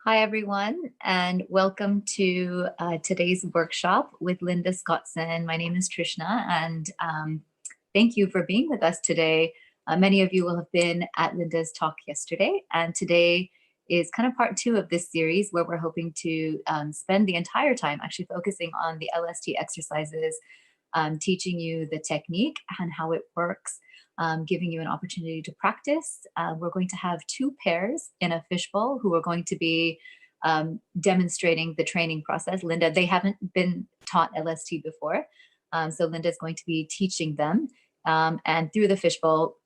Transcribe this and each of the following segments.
Hi, everyone, and welcome to today's workshop with Linda Scotson. My name is Trishna, and thank you for being with us today. Many of you will have been at Linda's talk yesterday, and today is kind of part two of this series where we're hoping to spend the entire time actually focusing on the LST exercises, teaching you the technique and how it works, giving you an opportunity to practice. We're going to have two pairs in a fishbowl who are going to be demonstrating the training process. Linda, they haven't been taught LST before, so Linda is going to be teaching them. And through the fishbowl,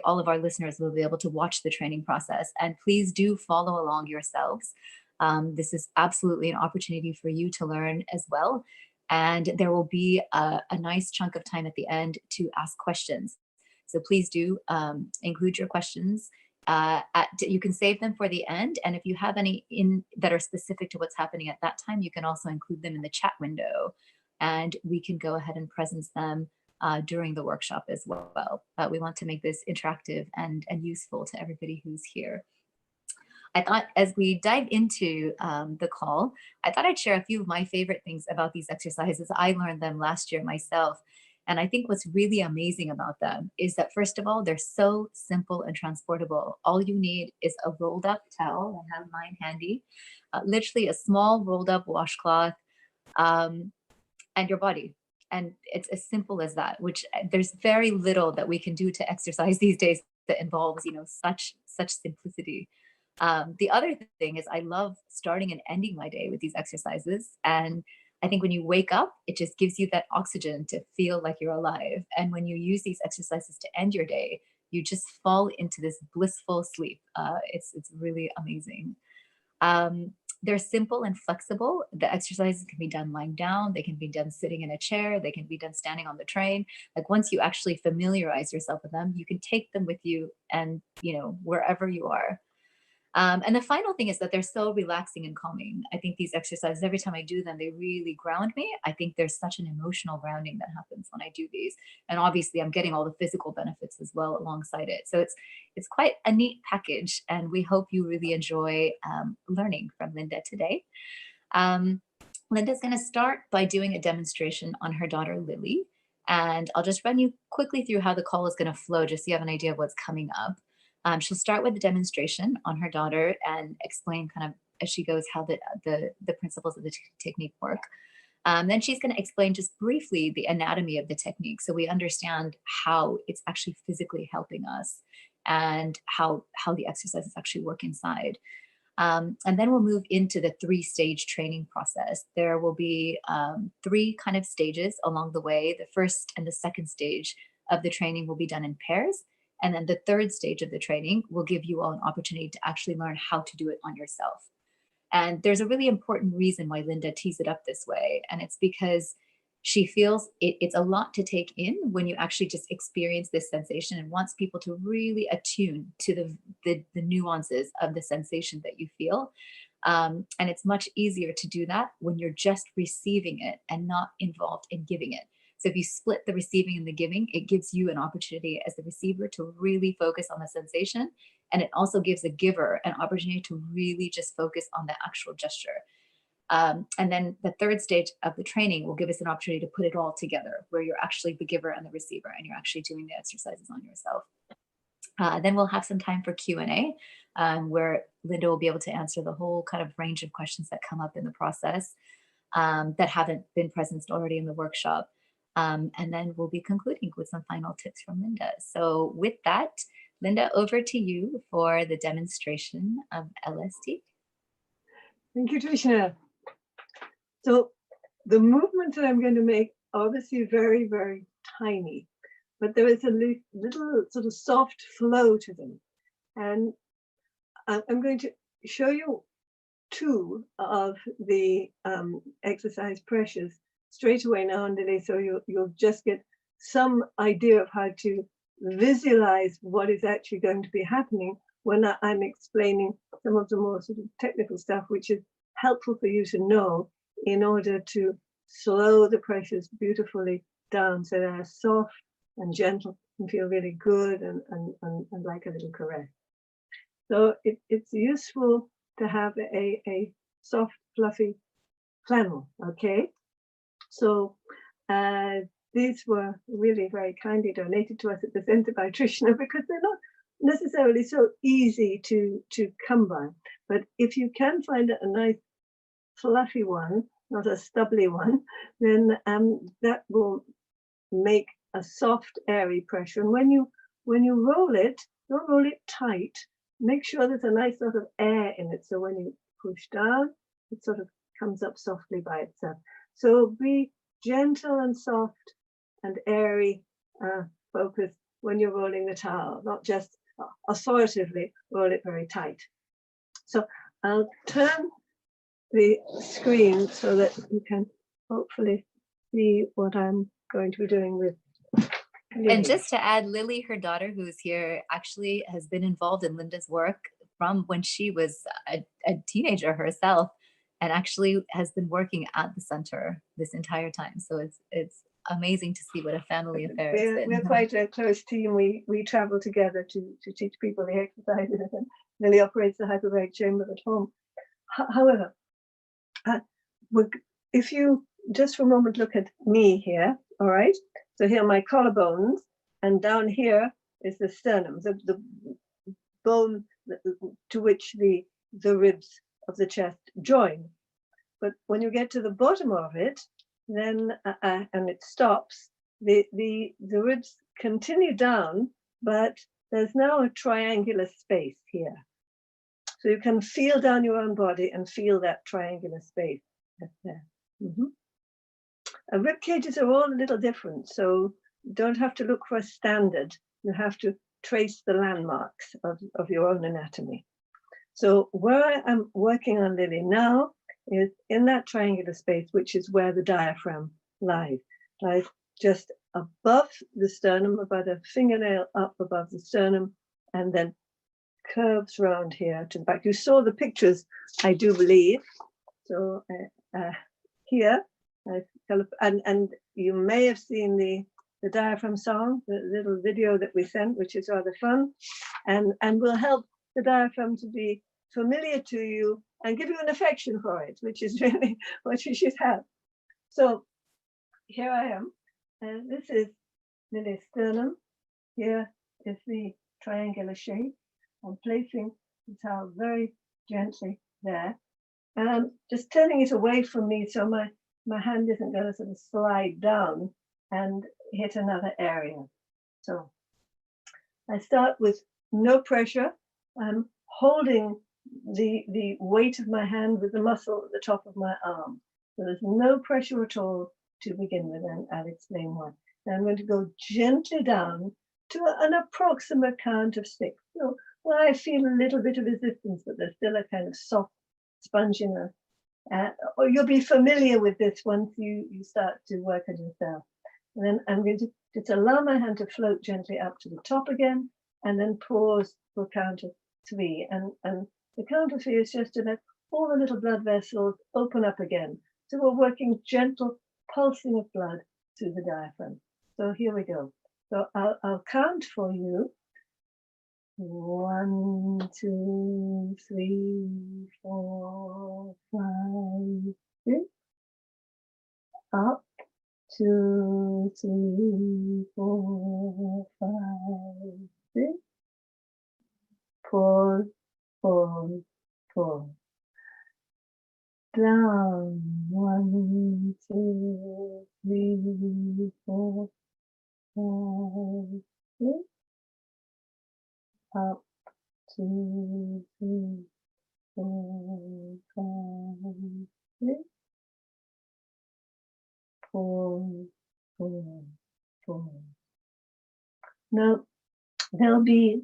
all of our listeners will be able to watch the training process. And please do follow along yourselves. This is absolutely an opportunity for you to learn as well. And there will be a nice chunk of time at the end to ask questions. So please do include your questions. You can save them for the end. And if you have any that are specific to what's happening at that time, you can also include them in the chat window. And we can go ahead and presence them during the workshop as well. But we want to make this interactive and useful to everybody who's here. I thought as we dive into the call, I thought I'd share a few of my favorite things about these exercises. I learned them last year myself. And I think what's really amazing about them is that, first of all, they're so simple and transportable. All you need is a rolled up towel. I have mine handy, literally a small rolled up washcloth, and your body. And it's as simple as that, which there's very little that we can do to exercise these days that involves, such simplicity. The other thing is I love starting and ending my day with these exercises. And I think when you wake up, it just gives you that oxygen to feel like you're alive. And when you use these exercises to end your day, you just fall into this blissful sleep. It's really amazing. They're simple and flexible. The exercises can be done lying down. They can be done sitting in a chair. They can be done standing on the train. Like once you actually familiarize yourself with them, you can take them with you and, wherever you are. And the final thing is that they're so relaxing and calming. I think these exercises, every time I do them, they really ground me. I think there's such an emotional grounding that happens when I do these. And obviously I'm getting all the physical benefits as well alongside it. So it's quite a neat package. And we hope you really enjoy learning from Linda today. Linda's going to start by doing a demonstration on her daughter, Lily. And I'll just run you quickly through how the call is going to flow, just so you have an idea of what's coming up. She'll start with the demonstration on her daughter and explain kind of as she goes how the principles of the technique work. Then she's going to explain just briefly the anatomy of the technique so we understand how it's actually physically helping us and how the exercises actually work inside. And then we'll move into the 3-stage training process. There will be 3 kind of stages along the way. The first and the second stage of the training will be done in pairs. And then the 3rd stage of the training will give you all an opportunity to actually learn how to do it on yourself. And there's a really important reason why Linda tees it up this way. And it's because she feels it's a lot to take in when you actually just experience this sensation, and wants people to really attune to the nuances of the sensation that you feel. And it's much easier to do that when you're just receiving it and not involved in giving it. So if you split the receiving and the giving, it gives you an opportunity as the receiver to really focus on the sensation. And it also gives the giver an opportunity to really just focus on the actual gesture. And then the 3rd stage of the training will give us an opportunity to put it all together, where you're actually the giver and the receiver, and you're actually doing the exercises on yourself. Then we'll have some time for Q&A, where Linda will be able to answer the whole kind of range of questions that come up in the process that haven't been presenced already in the workshop. And then we'll be concluding with some final tips from Linda. So with that, Linda, over to you for the demonstration of LST. Thank you, Trishna. So the movements that I'm going to make are obviously very, very tiny, but there is a little sort of soft flow to them. And I'm going to show you 2 of the exercise pressures straight away now, Andele, so you'll just get some idea of how to visualize what is actually going to be happening when I'm explaining some of the more sort of technical stuff, which is helpful for you to know in order to slow the pressures beautifully down so they're soft and gentle and feel really good and like a little caress. So it's useful to have a soft, fluffy flannel. Okay, so these were really very kindly donated to us at the Centre by Trishna, because they're not necessarily so easy to come by. But if you can find a nice fluffy one, not a stubbly one, then that will make a soft, airy pressure. And when you roll it, don't roll it tight. Make sure there's a nice sort of air in it. So when you push down, it sort of comes up softly by itself. So be gentle and soft and airy, focused when you're rolling the towel, not just authoritatively roll it very tight. So I'll turn the screen so that you can hopefully see what I'm going to be doing with Lily. And just to add, Lily, her daughter, who's here, actually has been involved in Linda's work from when she was a teenager herself, and actually has been working at the center this entire time. So it's amazing to see what a family affair it's been. We're quite a close team. We travel together to teach people the exercises, and Lily operates the hyperbaric chamber at home. However, if you just for a moment look at me here, all right? So here are my collarbones, and down here is the sternum, the bone to which the ribs of the chest join. But when you get to the bottom of it, then and it stops, the ribs continue down, but there's now a triangular space here. So you can feel down your own body and feel that triangular space that's there. Rib cages are all a little different, so you don't have to look for a standard. You have to trace the landmarks of your own anatomy. So where I'm working on Lily now is in that triangular space, which is where the diaphragm lies just above the sternum, about a fingernail up above the sternum, and then curves round here to the back. You saw the pictures, I do believe. So here, and you may have seen the diaphragm song, the little video that we sent, which is rather fun, and will help the diaphragm to be familiar to you and give you an affection for it, which is really what you should have. So here I am, and this is Lily's sternum. Here is the triangular shape. I'm placing the towel very gently there, and I'm just turning it away from me so my hand isn't going to sort of slide down and hit another area. So I start with no pressure. I'm holding the weight of my hand with the muscle at the top of my arm. So there's no pressure at all to begin with, and I'll explain why. Now I'm going to go gently down to an approximate count of 6. So well, I feel a little bit of resistance, but there's still a kind of soft sponginess. Or you'll be familiar with this once you start to work it yourself. And then I'm going to just allow my hand to float gently up to the top again, and then pause for a count of 3. And the count of 3 is just to let all the little blood vessels open up again. So we're working gentle pulsing of blood through the diaphragm. So here we go. So I'll count for you. 1, 2, 3, 4, 5, 6. Up. 2, 3, 4, 5, 6. Pause, pause, pause. Down. 1, 2, 3, 4, 5, 6. Up. 2, 3, 4, 5, 6. Pause, pause, pause. Now, there'll be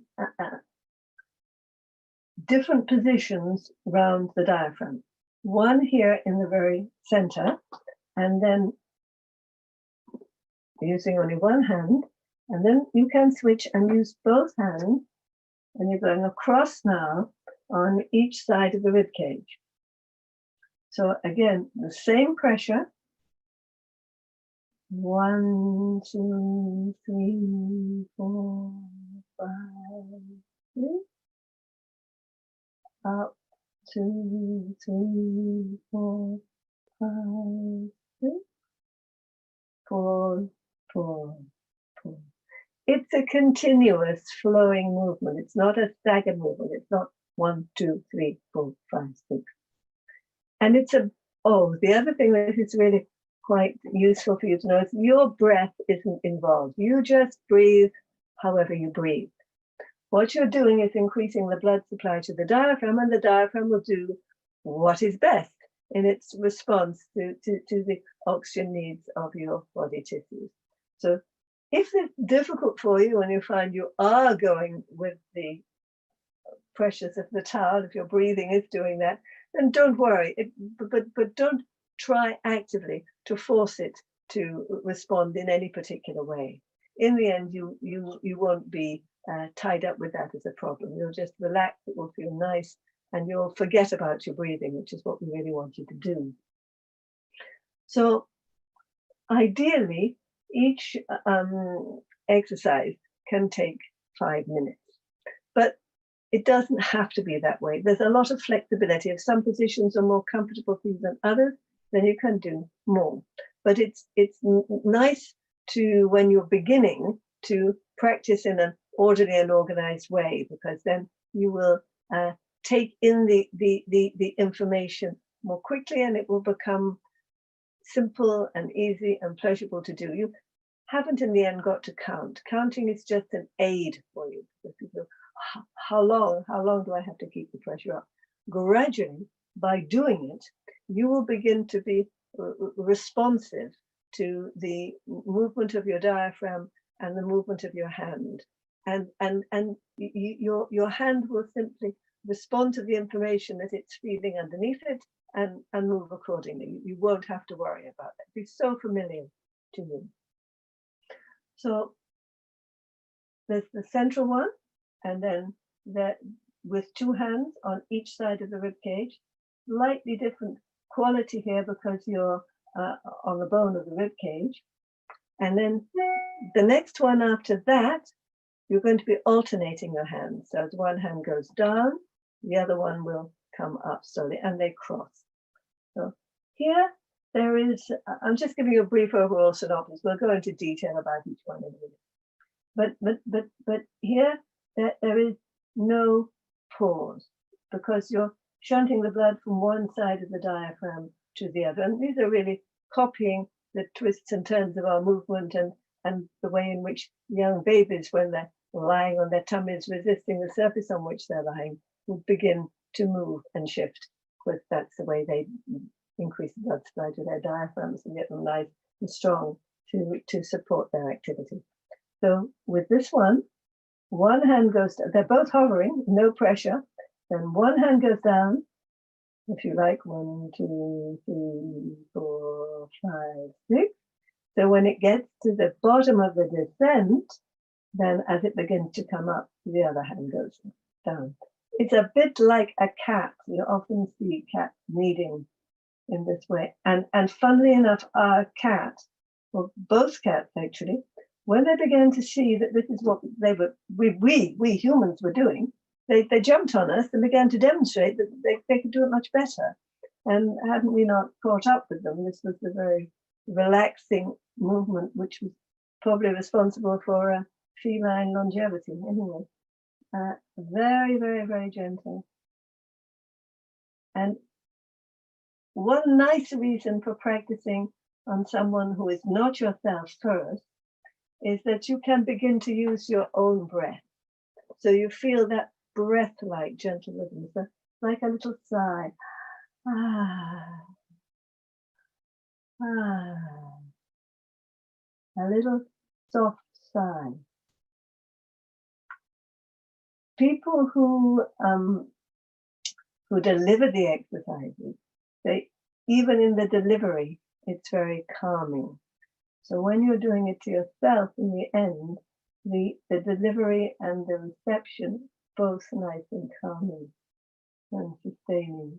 different positions around the diaphragm. One here in the very center, and then using only one hand, and then you can switch and use both hands, and you're going across now on each side of the rib cage. So again, the same pressure. 1, 2, 3, 4, 5, 6. Up, 2, 3, 4, 5, 6, 4, 4, 4. It's a continuous flowing movement. It's not a staggered movement. It's not 1, 2, 3, 4, 5, 6. And it's the other thing that is really quite useful for you to know is your breath isn't involved. You just breathe however you breathe. What you're doing is increasing the blood supply to the diaphragm, and the diaphragm will do what is best in its response to the oxygen needs of your body tissues. So if it's difficult for you and you find you are going with the pressures of the towel, if your breathing is doing that, then don't worry. But don't try actively to force it to respond in any particular way. In the end, you won't be tied up with that as a problem. You'll just relax. It will feel nice, and you'll forget about your breathing, which is what we really want you to do. So, ideally, each exercise can take 5 minutes, but it doesn't have to be that way. There's a lot of flexibility. If some positions are more comfortable for you than others, then you can do more. But it's nice to, when you're beginning, to practice in an orderly and organized way, because then you will take in the information more quickly, and it will become simple and easy and pleasurable to do. You haven't in the end got to count. Counting is just an aid for you. How long do I have to keep the pressure up? Gradually, by doing it, you will begin to be responsive to the movement of your diaphragm and the movement of your hand. And your hand will simply respond to the information that it's feeling underneath it and move accordingly. You won't have to worry about that. It'll be so familiar to you. So there's the central one, and then with 2 hands on each side of the rib cage. Slightly different quality here because you're on the bone of the rib cage. And then the next one after that, you're going to be alternating your hands. So as one hand goes down, the other one will come up slowly, and they cross. So here there is, I'm just giving you a brief overall synopsis. We'll go into detail about each one in a minute. But here there is no pause, because you're shunting the blood from one side of the diaphragm to the other. And these are really copying the twists and turns of our movement and the way in which young babies, when they're lying on their tummies, resisting the surface on which they're lying, would begin to move and shift, because that's the way they increase the blood supply to their diaphragms and get them nice and strong to support their activity. So with this one hand goes down. They're both hovering, no pressure. Then one hand goes down, if you like, 1, 2, 3, 4, 5, 6. So when it gets to the bottom of the descent, then as it begins to come up, the other hand goes down. It's a bit like a cat. You often see cats kneading in this way. And funnily enough, our cat, well, both cats actually, when they began to see that this is what we humans were doing, they jumped on us and began to demonstrate that they could do it much better. And hadn't we not caught up with them, this was the very relaxing movement, which was probably responsible for feline longevity anyway. Very, very, very gentle. And one nice reason for practicing on someone who is not yourself first is that you can begin to use your own breath. So you feel that breath-like gentle rhythm. So like a little sigh. A little soft sigh. People who deliver the exercises, even in the delivery, it's very calming. So when you're doing it to yourself, in the end, the delivery and the reception, both nice and calming and sustaining.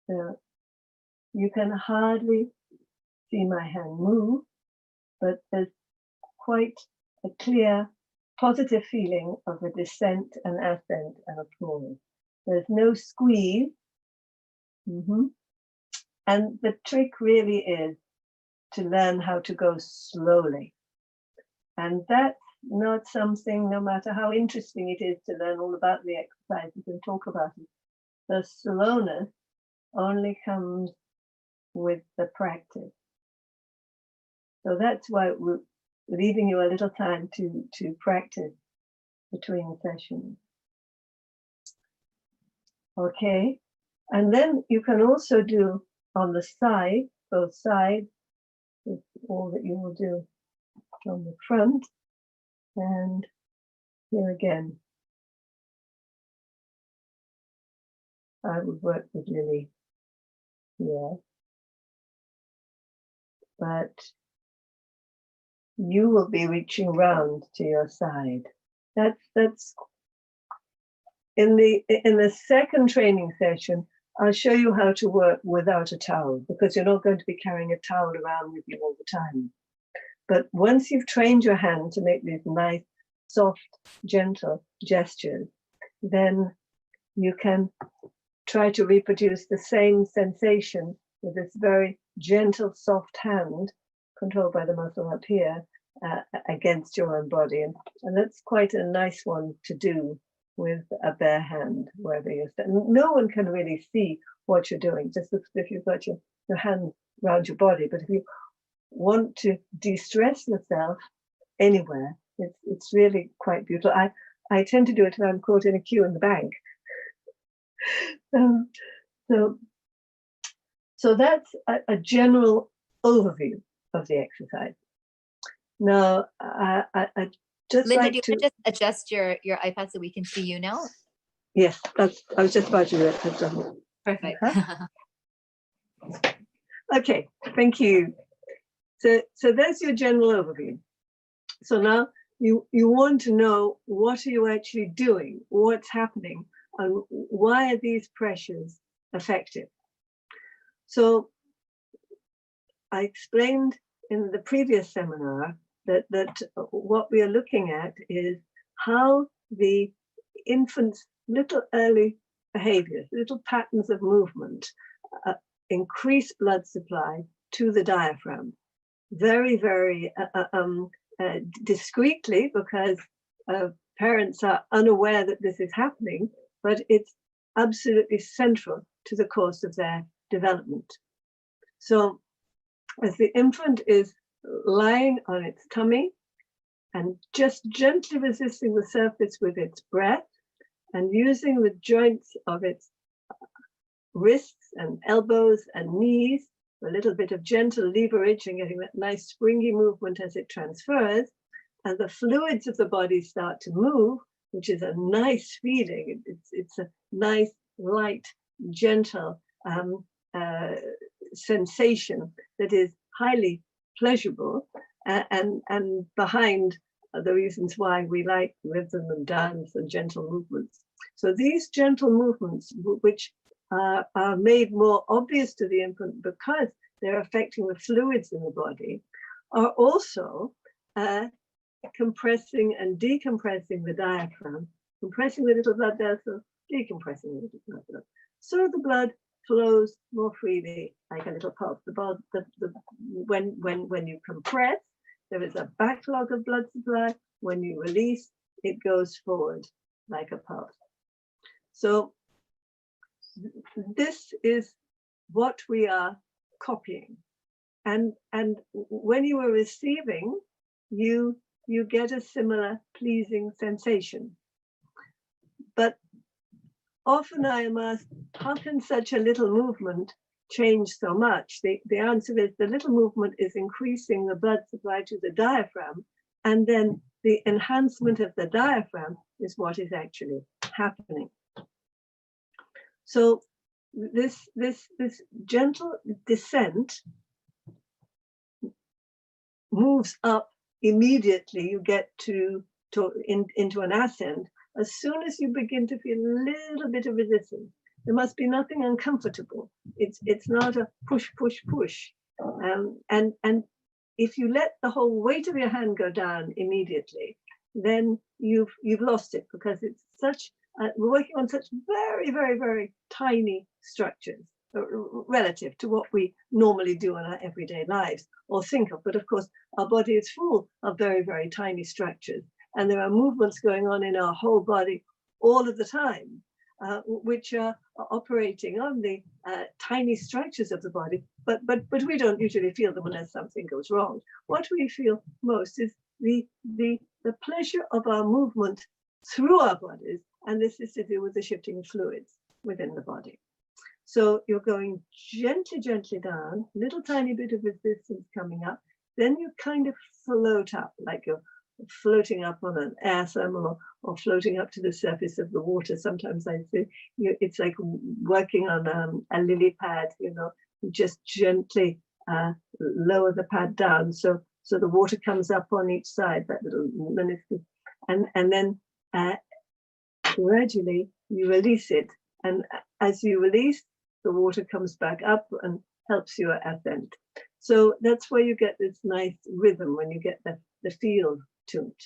So you can hardly see my hand move, but there's quite a clear positive feeling of a descent and ascent and a pause. There's no squeeze, And the trick really is to learn how to go slowly. And that's not something, no matter how interesting it is to learn all about the exercises and talk about it, the slowness only comes with the practice. So that's why we're leaving you a little time to practice between sessions. Okay, and then you can also do on the side, both sides, is all that you will do on the front, and here again. I would work with Lily here, but you will be reaching round to your side. That's in the second training session. I'll show you how to work without a towel, because you're not going to be carrying a towel around with you all the time. But once you've trained your hand to make these nice, soft, gentle gestures, then you can try to reproduce the same sensation with this very gentle, soft hand controlled by the muscle up here against your own body. And that's quite a nice one to do with a bare hand, wherever you're standing. No one can really see what you're doing, just as if you've got your hand around your body. But if you want to de-stress yourself anywhere, it's really quite beautiful. I tend to do it when I'm caught in a queue in the bank. So that's a general overview of the exercise. Now, I just Linda, like do you want to just adjust your iPad so we can see you now? Yes, I was just about to do it. Perfect. Okay, thank you. So there's your general overview. So now you want to know, what are you actually doing? What's happening? And why are these pressures effective? So I explained in the previous seminar that what we are looking at is how the infant's little early behaviors, little patterns of movement, increase blood supply to the diaphragm very, very discreetly, because parents are unaware that this is happening, but it's absolutely central to the course of their development. So as the infant is lying on its tummy and just gently resisting the surface with its breath and using the joints of its wrists and elbows and knees, a little bit of gentle leverage and getting that nice springy movement as it transfers, and the fluids of the body start to move, which is a nice feeling. It's a nice, light, gentle sensation that is highly pleasurable, and behind the reasons why we like rhythm and dance and gentle movements. So these gentle movements, which are made more obvious to the infant because they're affecting the fluids in the body, are also compressing and decompressing the diaphragm, compressing the little blood vessels, decompressing the little blood vessels. So the blood flows more freely, like a little pulse. When you compress, there is a backlog of blood supply. When you release, it goes forward like a pulse. So this is what we are copying. And when you are receiving, you get a similar pleasing sensation. But often I am asked, how can such a little movement change so much? The answer is the little movement is increasing the blood supply to the diaphragm, and then the enhancement of the diaphragm is what is actually happening. So this gentle descent moves up immediately. You get into an ascent. As soon as you begin to feel a little bit of resistance, there must be nothing uncomfortable. It's not a push, push, push. And if you let the whole weight of your hand go down immediately, then you've lost it, because it's such we're working on such very, very, very tiny structures. relative to what we normally do in our everyday lives or think of. But of course, our body is full of very, very tiny structures, and there are movements going on in our whole body all of the time, which are operating on the tiny structures of the body, but we don't usually feel them unless something goes wrong. What we feel most is the pleasure of our movement through our bodies, and this is to do with the shifting fluids within the body. So you're going gently, gently down, little tiny bit of resistance coming up, then you kind of float up, like you're floating up on an air thermal or floating up to the surface of the water. Sometimes I say it's like working on a lily pad, you just gently lower the pad down so the water comes up on each side, that little minuscule, and then gradually you release it, and as you release, the water comes back up and helps you ascend. So that's where you get this nice rhythm, when you get the feel to it.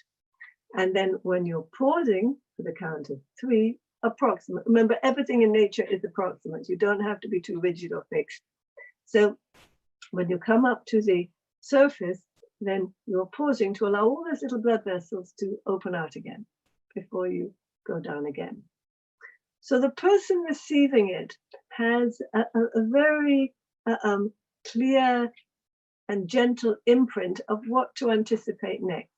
And then when you're pausing for the count of 3, approximate. Remember, everything in nature is approximate. You don't have to be too rigid or fixed. So when you come up to the surface, then you're pausing to allow all those little blood vessels to open out again before you go down again. So the person receiving it has a very clear and gentle imprint of what to anticipate next.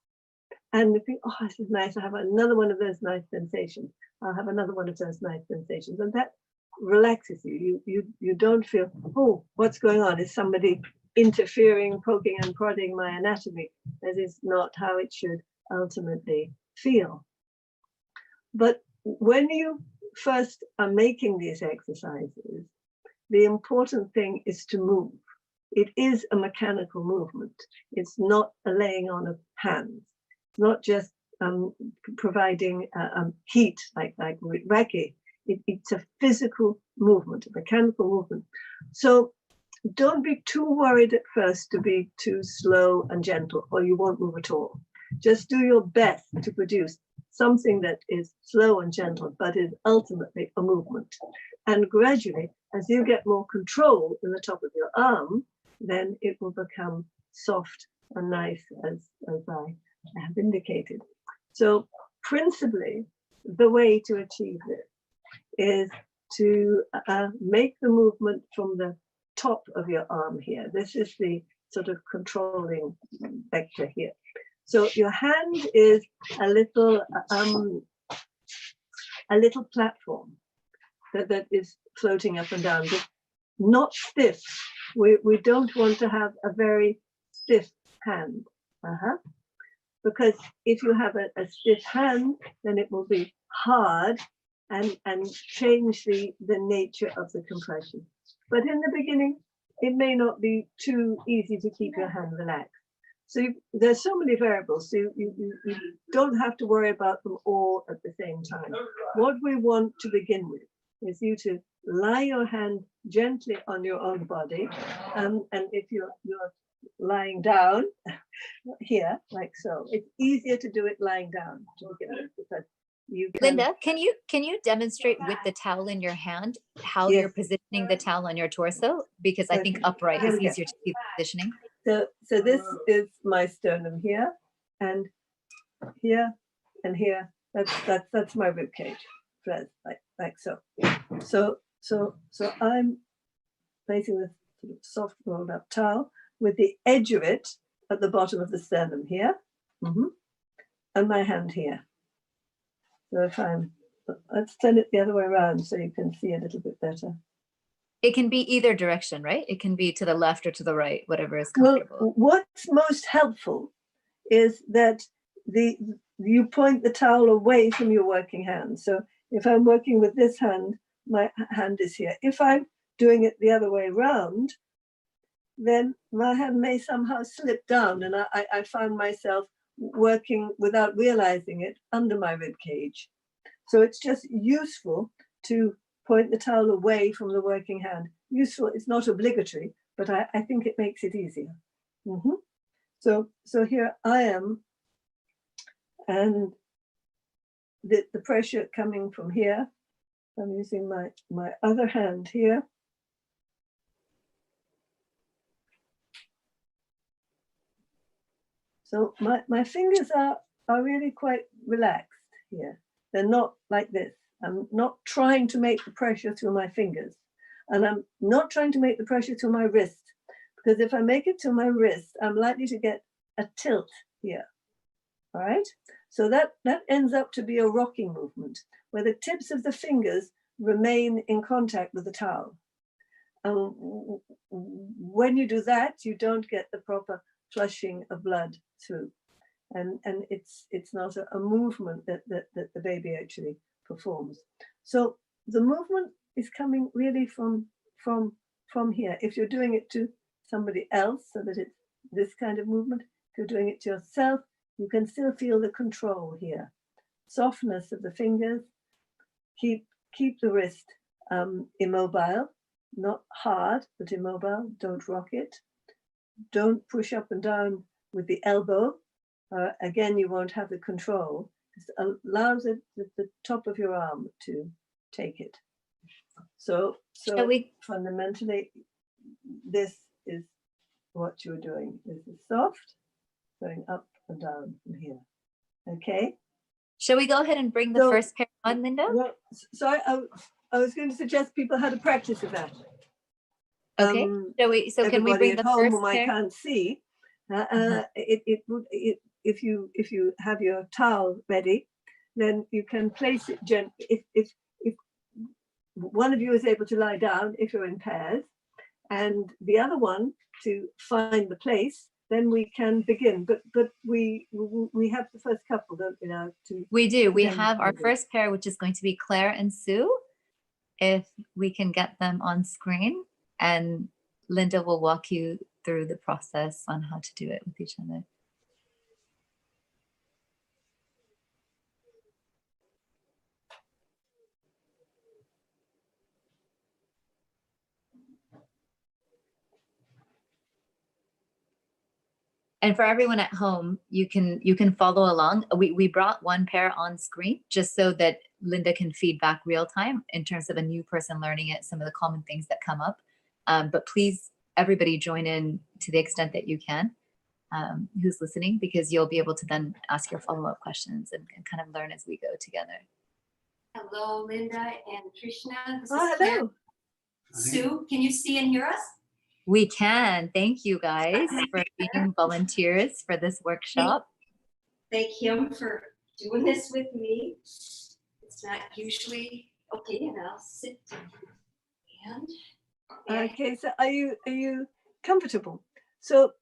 And they think, oh, this is nice. I have another one of those nice sensations. I'll have another one of those nice sensations. And that relaxes you. You don't feel, oh, what's going on? Is somebody interfering, poking and prodding my anatomy? That is not how it should ultimately feel. But when you first are making these exercises, the important thing is to move. It is a mechanical movement. It's not a laying on of hands. It's not just providing heat like with Reiki. It's a physical movement, a mechanical movement. So don't be too worried at first to be too slow and gentle, or you won't move at all. Just do your best to produce something that is slow and gentle, but is ultimately a movement. And gradually, as you get more control in the top of your arm, then it will become soft and nice, as I have indicated. So principally, the way to achieve this is to make the movement from the top of your arm here. This is the sort of controlling vector here. So your hand is a little platform that is floating up and down, but not stiff. We don't want to have a very stiff hand, because if you have a stiff hand, then it will be hard and change the nature of the compression. But in the beginning, it may not be too easy to keep your hand relaxed. So there's so many variables, so you don't have to worry about them all at the same time. What we want to begin with is you to lie your hand gently on your own body, and if you're lying down here, like so, it's easier to do it lying down to begin with, because you can. Linda, can you demonstrate with the towel in your hand how Yes. you're positioning the towel on your torso? Because I think upright is easier to see the positioning. So this is my sternum here, and here, and here. That's my rib cage, like so. So I'm placing this sort of soft rolled up towel with the edge of it at the bottom of the sternum here, and my hand here. So let's turn it the other way around so you can see a little bit better. It can be either direction, right? It can be to the left or to the right, whatever is comfortable. Well, what's most helpful is that you point the towel away from your working hand. So if I'm working with this hand, my hand is here. If I'm doing it the other way around, then my hand may somehow slip down, and I find myself working without realizing it under my rib cage. So it's just useful to point the towel away from the working hand. Useful, it's not obligatory, but I think it makes it easier. So here I am, and the pressure coming from here, I'm using my other hand here, So my fingers are really quite relaxed here. They're not like this. I'm not trying to make the pressure through my fingers. And I'm not trying to make the pressure through my wrist, because if I make it to my wrist, I'm likely to get a tilt here. All right? So that ends up to be a rocking movement, where the tips of the fingers remain in contact with the towel. When you do that, you don't get the proper flushing of blood through. And it's not a movement that the baby actually performs. So the movement is coming really from here. If you're doing it to somebody else, so that it's this kind of movement, if you're doing it to yourself, you can still feel the control here. Softness of the fingers. Keep the wrist immobile, not hard, but immobile. Don't rock it. Don't push up and down with the elbow. Again, you won't have the control. It allows the top of your arm to take it. So fundamentally, this is what you're doing. This is soft, going up and down from here. Okay? Shall we go ahead and bring the first pair on, Linda? Well, sorry, I was going to suggest people how to practice with that. Okay. So can we bring the home first whom I pair? Can't see. If you have your towel ready, then you can place it gently. If one of you is able to lie down, if you're in pairs, and the other one to find the place, then we can begin. But we have the first couple, don't we now? We do. We have our first pair, which is going to be Claire and Sue. If we can get them on screen, and Linda will walk you through the process on how to do it with each other. And for everyone at home, you can follow along. We brought one pair on screen just so that Linda can feedback real time in terms of a new person learning it, some of the common things that come up. But please, everybody join in to the extent that you can, who's listening, because you'll be able to then ask your follow-up questions and kind of learn as we go together. Hello, Linda and Trishna. This is hello. Claire. Sue, can you see and hear us? We can. Thank you guys for being volunteers for this workshop. Thank him for doing this with me. It's not usually okay, and I'll sit and okay. So are you comfortable? So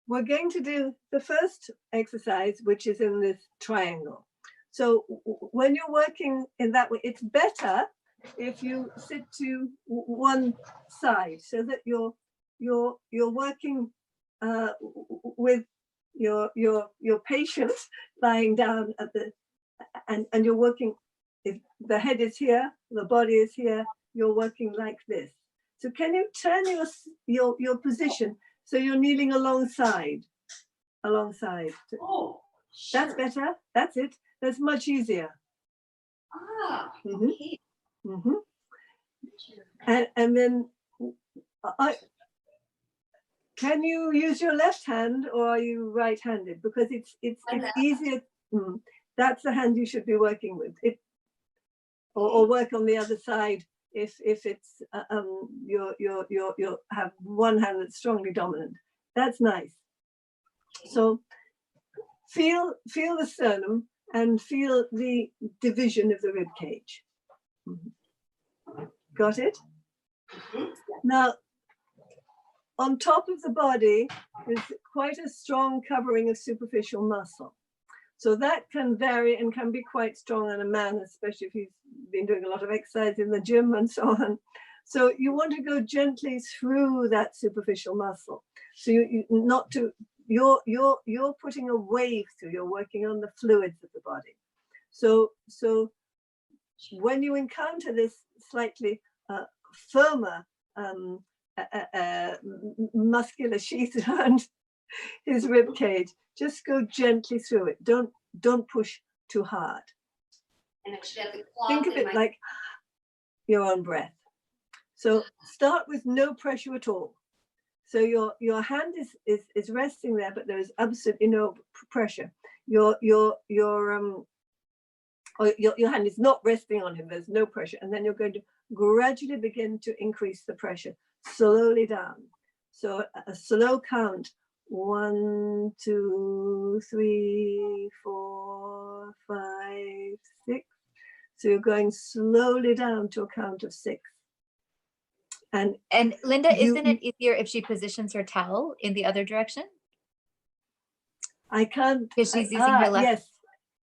we're going to do the first exercise, which is in this triangle. So when you're working in that way, it's better if you sit to one side, so that you're working with your patient lying down at the and you're working. If the head is here, the body is here, you're working like this. So can you turn your position so you're kneeling alongside? Oh, sure. That's better. That's it. That's much easier. Okay. And then can you use your left hand, or are you right-handed? Because it's easier. That's the hand you should be working with. Or work on the other side if it's you have one hand that's strongly dominant. That's nice. So feel the sternum and feel the division of the rib cage. Got it? Now, on top of the body is quite a strong covering of superficial muscle. So that can vary and can be quite strong in a man, especially if he's been doing a lot of exercise in the gym and so on. So you want to go gently through that superficial muscle. So you're putting a wave through. You're working on the fluids of the body. So when you encounter this slightly firmer muscular sheath around his rib cage, just go gently through it. Don't push too hard. And I should have the cloth. Think of it like your own breath. So start with no pressure at all. So your hand is resting there, but there is absolutely no pressure. Your hand is not resting on him. There's no pressure, and then you're going to gradually begin to increase the pressure slowly down. So a slow count: 1, 2, 3, 4, 5, 6. So you're going slowly down to a count of 6. And Linda, isn't it easier if she positions her towel in the other direction? I can't. Because she's using her left. Yes.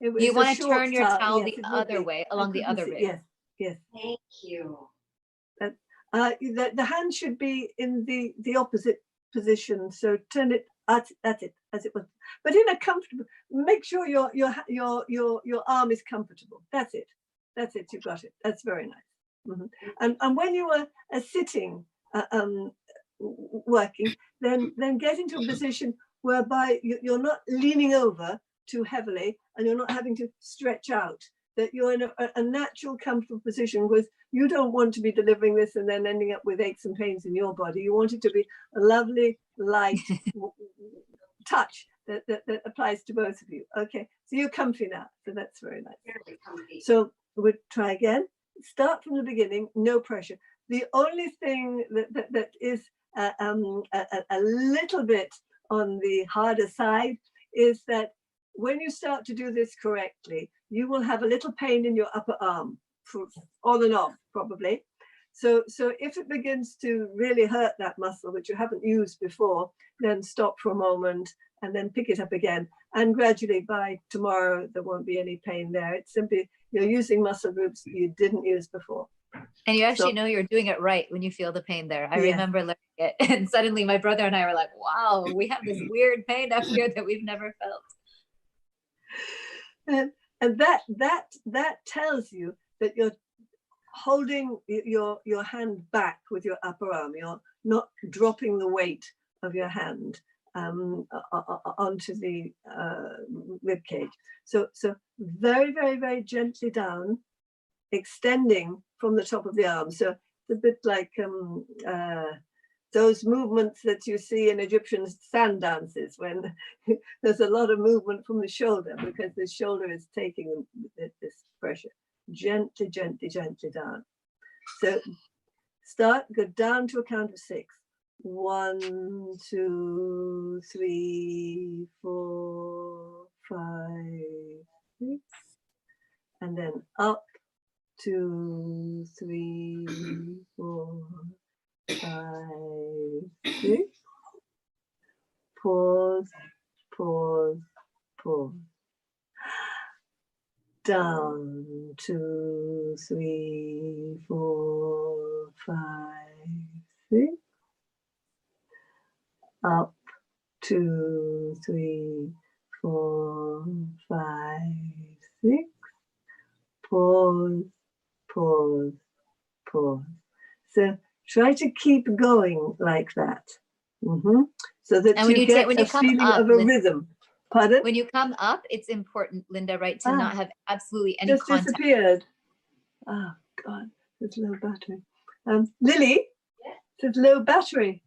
You want to turn your towel yes, the other way, along the other rib. Yes, yes. Thank you. The hand should be in the opposite position. So turn it at it as it was, but in a comfortable. Make sure your arm is comfortable. That's it. That's it. You got it. That's very nice. Mm-hmm. And when you are sitting, working, then get into a position whereby you're not leaning over too heavily, and you're not having to stretch out. That you're in a natural, comfortable position, because you don't want to be delivering this and then ending up with aches and pains in your body. You want it to be a lovely, light touch that applies to both of you. Okay, so you're comfy now, so that's very nice. Very comfy. So we'll try again. Start from the beginning, no pressure. The only thing that is a little bit on the harder side is that when you start to do this correctly, you will have a little pain in your upper arm, on and off probably. So if it begins to really hurt that muscle, which you haven't used before, then stop for a moment and then pick it up again. And gradually by tomorrow, there won't be any pain there. It's simply you're using muscle groups you didn't use before. And you actually know you're doing it right when you feel the pain there. I remember learning it, and suddenly my brother and I were like, wow, we have this weird pain up here that we've never felt. And that tells you that you're holding your hand back with your upper arm. You're not dropping the weight of your hand onto the rib cage. So very, very, very gently down, extending from the top of the arm. So it's a bit like those movements that you see in Egyptian sand dances, when there's a lot of movement from the shoulder, because the shoulder is taking this pressure. Gently, gently, gently down. So go down to a count of 6. 1, 2, 3, 4, 5, 6. And then up. 2, 3, 4, 5, 6. Pause, pause, pause. Down. 2, 3, 4, 5, 6. Up. 2, 3, 4, 5, 6. Pause, pause, pause. So try to keep going like that. So that you get a feeling of a rhythm. Pardon? When you come up, it's important, Linda, right, to not have absolutely any just contact. Disappeared. Oh God, there's low battery. Lily, there's low battery.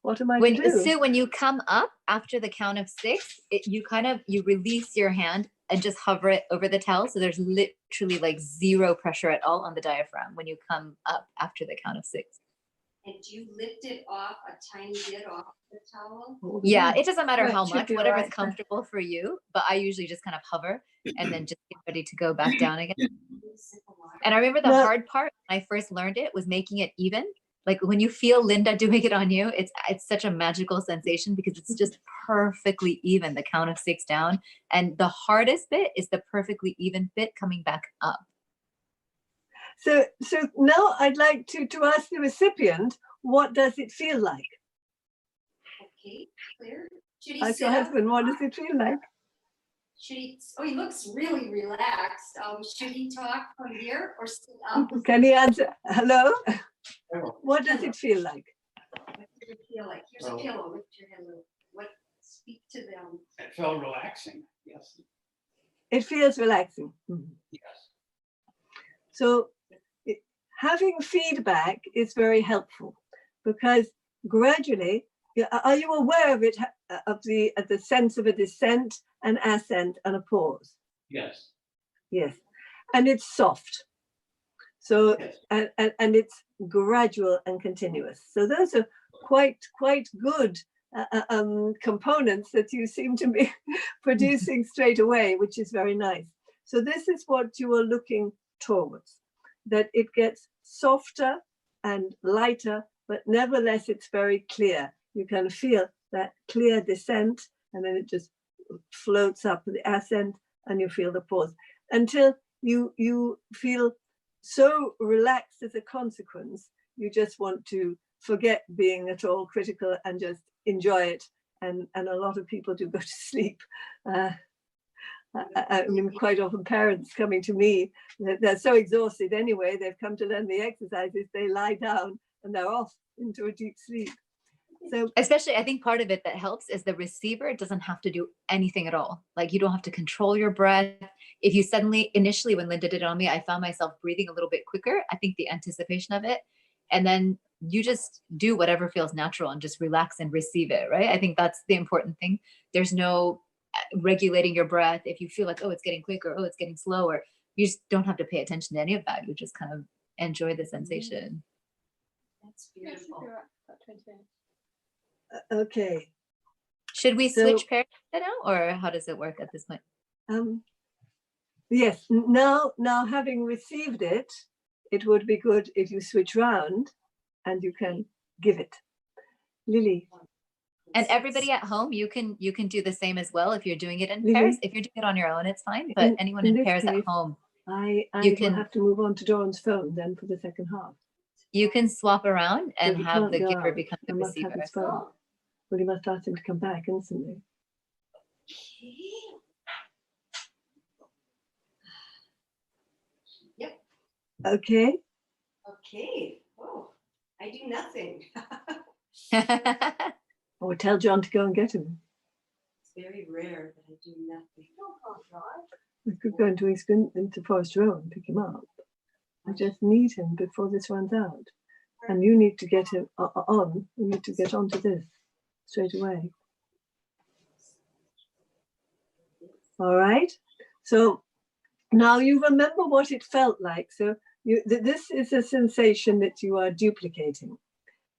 What am I to do? Sue, when you come up after the count of 6, you release your hand and just hover it over the towel. So there's literally like 0 pressure at all on the diaphragm when you come up after the count of 6. And you lift it off a tiny bit off the towel? Yeah, it doesn't matter how much, whatever's comfortable for you. But I usually just kind of hover and then just get ready to go back down again. And I remember the hard part when I first learned it was making it even. Like when you feel Linda doing it on you, it's such a magical sensation because it's just perfectly even, the count of 6 down. And the hardest bit is the perfectly even bit coming back up. So now I'd like to ask the recipient, what does it feel like? Okay, clear. Ask your husband, what does it feel like? He looks really relaxed. Should he talk from here or sit up? Can he answer? Hello? What does it feel like? What does it feel like? Here's a pillow. Lift your head a little. Speak to them. It felt relaxing, yes. It feels relaxing. Yes. So having feedback is very helpful, because gradually, are you aware of it, of the sense of a descent, an ascent, and a pause? Yes. Yes, and it's soft. So, Yes. and it's gradual and continuous. So those are quite good components that you seem to be producing straight away, which is very nice. So this is what you are looking towards, that it gets softer and lighter, but nevertheless it's very clear. You can feel that clear descent, and then it just floats up the ascent, and you feel the pause until you feel so relaxed as a consequence. You just want to forget being at all critical and just enjoy it. And a lot of people do go to sleep. I mean, quite often parents coming to me, they're so exhausted anyway, they've come to learn the exercises, they lie down and they're off into a deep sleep. So especially, I think part of it that helps is the receiver doesn't have to do anything at all. Like, you don't have to control your breath. If you suddenly, initially when Linda did it on me, I found myself breathing a little bit quicker. I think the anticipation of it, and then you just do whatever feels natural and just relax and receive it, right? I think that's the important thing. There's no regulating your breath. If you feel like, oh, it's getting quicker, oh, it's getting slower, you just don't have to pay attention to any of that. You just kind of enjoy the sensation. That's beautiful. okay. Should we So- switch pairs now, or how does it work at this point? Yes, now having received it, it would be good if you switch round and you can give it. Lily. And everybody at home, you can do the same as well if you're doing it in Lily? pairs. If you're doing it on your own, it's fine. But In- anyone in in this pairs case, at home, I You will can- have to move on to Dawn's phone then for the second half. you can swap around and So he have can't the go giver out. become I the must have receiver. his phone. Well, you must ask him to come back instantly. Yep. Okay. Okay. Oh, I do nothing. Or tell John to go and get him. It's very rare that I do nothing. We could go into Forest Row and pick him up. I just need him before this runs out. And you need to get him on. You need to get onto this straight away. All right. So now you remember what it felt like. So this is a sensation that you are duplicating.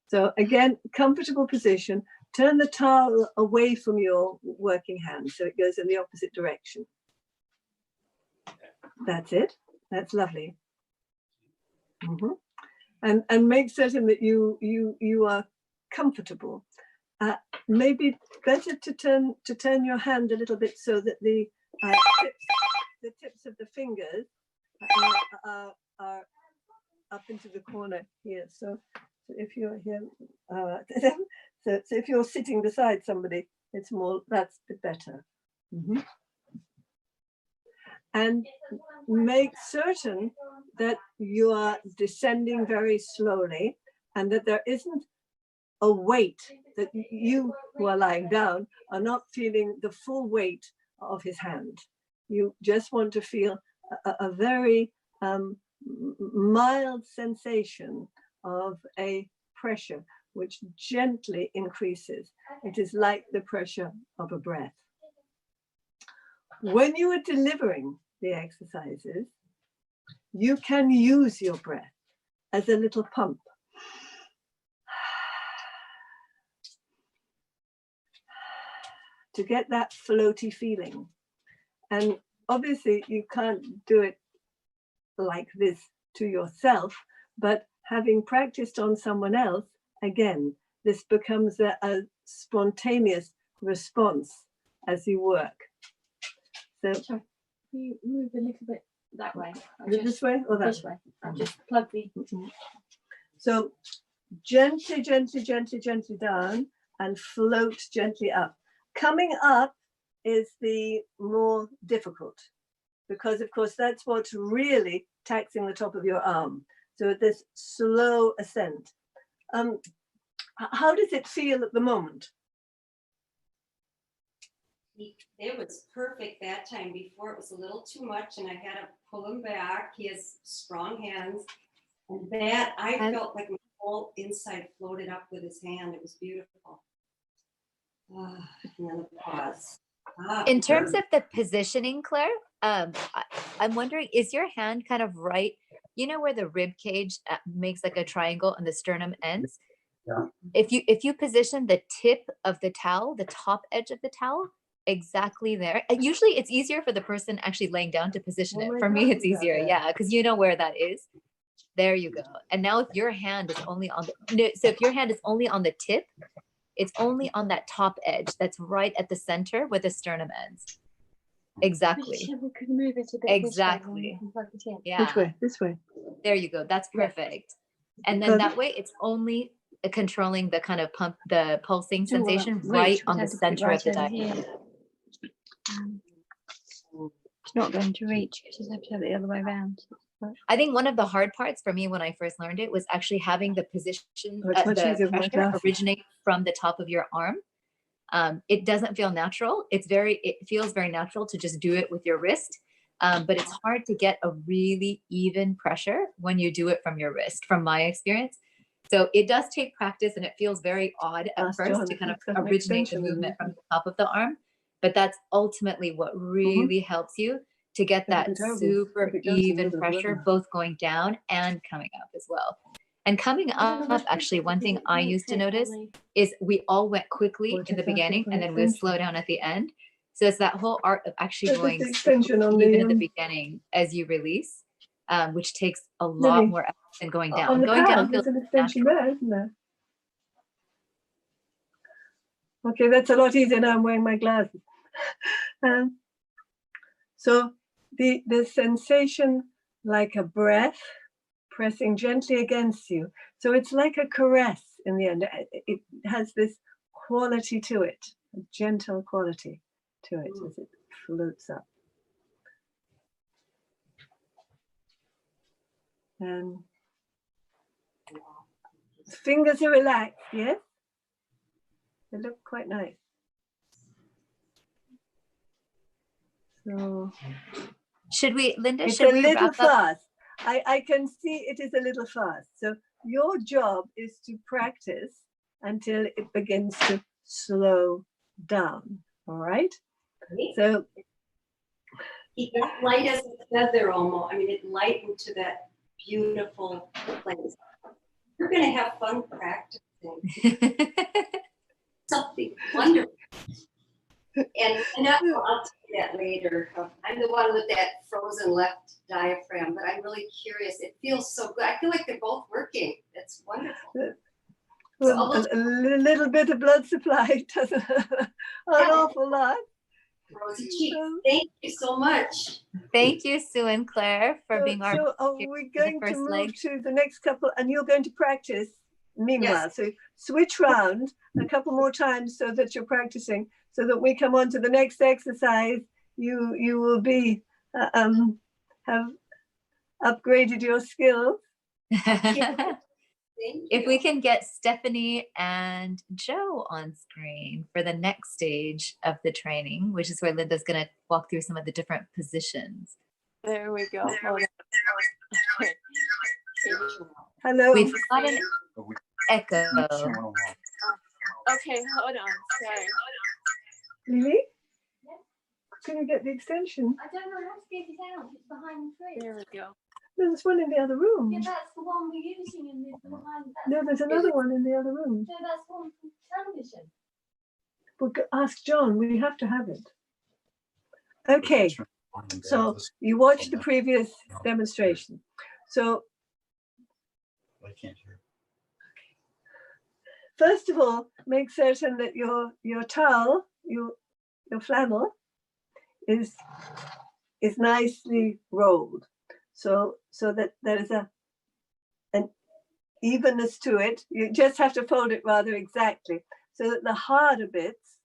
So again, comfortable position. Turn the towel away from your working hand so it goes in the opposite direction. That's it. That's lovely. And make certain that you are comfortable. Maybe better to turn your hand a little bit so that the tips of the fingers are up into the corner here. So if you're here, so if you're sitting beside somebody, it's more, that's a bit better. And make certain that you are descending very slowly and that there isn't a weight, that you who are lying down are not feeling the full weight of his hand. You just want to feel a very mild sensation of a pressure which gently increases. It is like the pressure of a breath. When you are delivering the exercises, you can use your breath as a little pump. To get that floaty feeling. And obviously you can't do it like this to yourself, but having practiced on someone else, again, this becomes a spontaneous response as you work. So Sorry, can you move a little bit that way? this way or that This way. I'll just plug the. So gently, gently, gently, gently down and float gently up. Coming up is the more difficult because, of course, that's what's really taxing the top of your arm. So this slow ascent. How does it feel at the moment? It was perfect that time. Before it was a little too much and I had to pull him back. He has strong hands. And that I felt like my whole inside floated up with his hand. It was beautiful. And then a pause. In terms of the positioning, Claire, I'm wondering, is your hand kind of right? You know where the rib cage makes like a triangle and the sternum ends? Yeah. If you position the tip of the towel, the top edge of the towel, exactly there. Usually it's easier for the person actually laying down to position it. For me, it's easier. Yeah, because you know where that is. There you go. And now if your hand is only on the, so if your hand is only on the tip, it's only on that top edge that's right at the center where the sternum ends. Exactly. We could move it a bit Exactly. this way, and we can plug it in. Yeah. Which way? This way. There you go. That's Yeah. perfect. And then that way it's only controlling the kind of pump, the pulsing So we'll sensation reach, right we'll on the have to put it center of the right over diaphragm. here. It's not going to reach because you have to have it the other way around. I think one of the hard parts for me when I first learned it was actually having the position, Oh, it's much the easier with my pressure glasses. originate from the top of your arm. It doesn't feel natural. It feels very natural to just do it with your wrist. But it's hard to get a really even pressure when you do it from your wrist, from my experience. So it does take practice and it feels very odd at Ask first John to if kind of he's got an originate the extension in movement it. from the top of the arm. But that's ultimately what really helps you to get It'll that be terrible super if it goes in even with a pressure, rubber. both going down and coming up as well. And coming up, actually, one thing I used to notice is we all went quickly Or in the just ask him beginning for an and then we'll slow extension. down at the end. So it's that whole art of actually There's going the extension on even the, at the beginning as you release, which takes a lot Lily, more effort than going down. on the Going down pad, feels there's an extension natural. there, isn't there? Okay, that's a lot easier now. I'm wearing my glasses. So the sensation like a breath pressing gently against you. So it's like a caress in the end. It has this quality to it, a gentle quality to it as it floats up. And fingers are relaxed, yes? They look quite nice. So Linda, it's should a we little wrap up? fast. I can see it is a little fast. So your job is to practice until it begins to slow down. All right. So He got light as a feather almost. I mean, it lightened to that beautiful place. You're going to have fun practicing. Something wonderful. And I'll tell you that later. I'm the one with that frozen left diaphragm, but I'm really curious. It feels so good. I feel like they're both working. It's wonderful. well, a little bit of blood supply doesn't an awful lot. Rosy cheeks. Thank you so much. Thank you, Sue and Claire, for being our So are we going to first move leg. to the next couple, and you're going to practice meanwhile. Yes. So switch round a couple more times so that you're practicing, so that we come on to the next exercise. You will be have upgraded your skills. If we can get Stephanie and Joe on screen for the next stage of the training, which is where Linda's going to walk through some of the different positions. There we go. Hello. We've got an echo. Okay, hold on. Sorry. Lily? Can you get the extension? I don't know how to get it out. It's behind the tree. There we go. There's one in the other room. Yeah, that's the one we're using in the behind. No, there's another one in the other room. No, that's one from television. We'll ask John. We have to have it. Okay. So you watched the previous demonstration. So I can't hear. first of all, make certain that your towel, your flannel, is nicely rolled, so that there is an evenness to it. You just have to fold it rather exactly, so that the harder bits.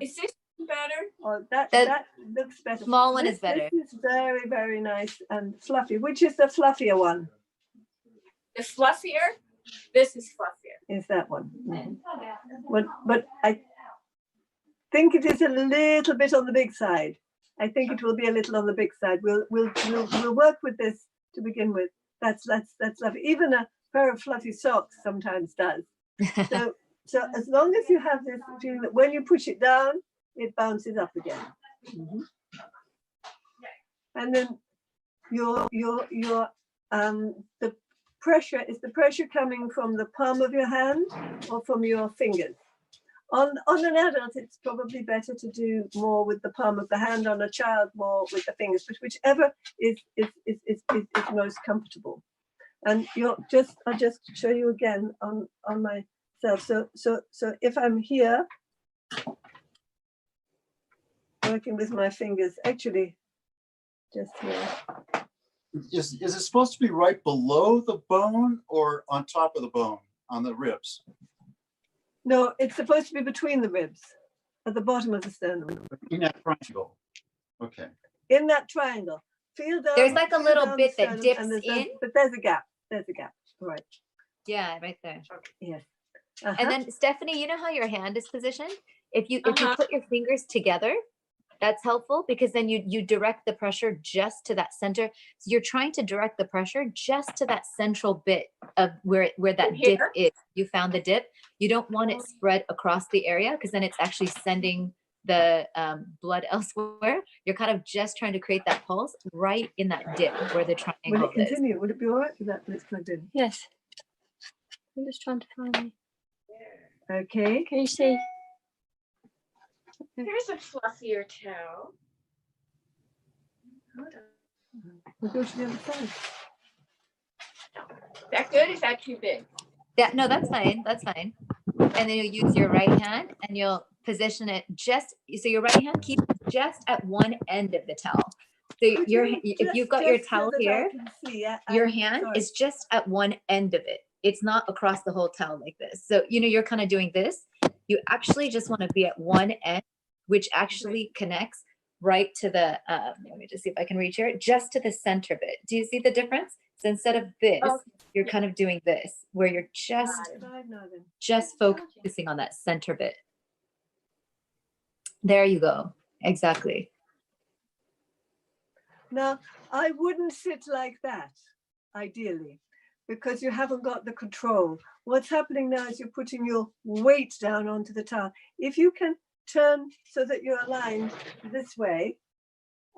Is this better? Oh, that looks better. Small one is better. This is very, very nice and fluffy. Which is the fluffier one? The fluffier? This is fluffier. Is that one? Mm-hmm. But I think it is a little bit on the big side. I think it will be a little on the big side. We'll work with this to begin with. That's lovely. Even a pair of fluffy socks sometimes does. So as long as you have this feeling that when you push it down, it bounces up again. And then the pressure, is the pressure coming from the palm of your hand or from your fingers? On an adult, it's probably better to do more with the palm of the hand, on a child more with the fingers, but whichever is most comfortable. And I'll just show you again on myself. So if I'm here, working with my fingers, actually, just here. Is it supposed to be right below the bone or on top of the bone, on the ribs? No, it's supposed to be between the ribs, at the bottom of the sternum. In that triangle. Okay. In that triangle. Feel down. There's like a feel little down bit the that sternum, dips and in. but there's a gap. There's a gap. All right. Yeah, right there. Yes. And then Stephanie, you know how your hand is positioned? If you put your fingers together, that's helpful, because then you direct the pressure just to that center. So you're trying to direct the pressure just to that central bit of where that dip is. You found the dip. You don't want it spread across the area, because then it's actually sending the blood elsewhere. You're kind of just trying to create that pulse right in that dip where the triangle Will it is. continue? Would it be all right with that when it's plugged in? Yes. I'm just trying to find you. Okay. Can you see? Here's a fluffier toe. Hold on. We'll go to the other side. Is that good? Is that too big? Yeah, no, that's fine. That's fine. And then you'll use your right hand and you'll position it just, so your right hand keeps just at one end of the towel. So if you've got your towel here, your hand is just at one end of it. It's not across the whole towel like this. So, you're kind of doing this. You actually just want to be at one end, which actually connects right to the, let me just see if I can reach here, just to the center bit. Do you see the difference? So instead of this, you're kind of doing this, where you're just focusing on that center bit. There you go. Exactly. Now, I wouldn't sit like that, ideally, because you haven't got the control. What's happening now is you're putting your weight down onto the towel. If you can turn so that you're aligned this way,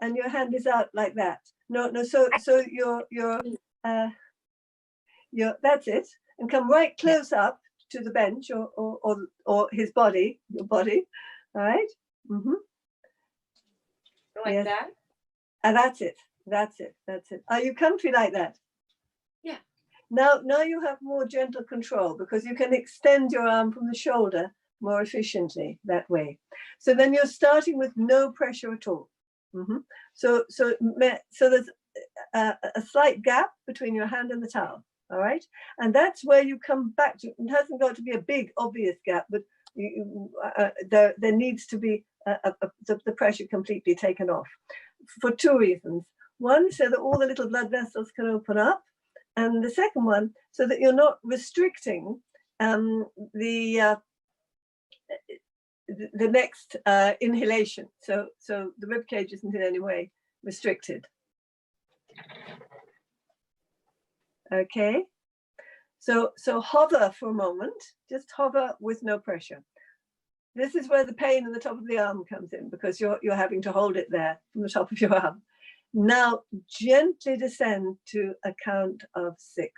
and your hand is out like that. No, so you're that's it, and come right close up to the bench or his body, your body. All right. Like that? And that's it. That's it. That's it. Are you comfy like that? Yeah. Now you have more gentle control, because you can extend your arm from the shoulder more efficiently that way. So then you're starting with no pressure at all. So there's a slight gap between your hand and the towel. All right. And that's where you come back to. It hasn't got to be a big, obvious gap, but there needs to be the pressure completely taken off for two reasons. One, so that all the little blood vessels can open up. And the second one, so that you're not restricting the next inhalation. So the rib cage isn't in any way restricted. Okay. So hover for a moment, just hover with no pressure. This is where the pain in the top of the arm comes in, because you're having to hold it there from the top of your arm. Now gently descend to a count of 6.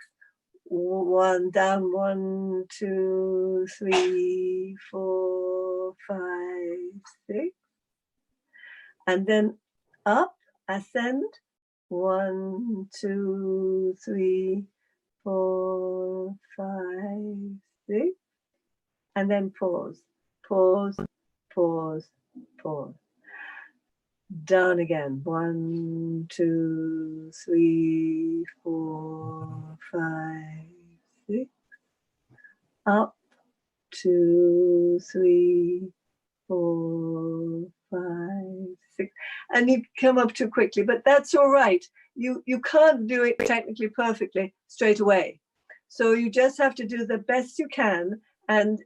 1 down, 1, 2, 3, 4, 5, 6, and then up, ascend. 1, 2, 3, 4, 5, 6, and then pause. Pause, pause, pause. Down again. 1, 2, 3, 4, 5, 6. Up. 2, 3, 4, 5, 6. And you come up too quickly, but that's all right. You can't do it technically perfectly straight away. So you just have to do the best you can, and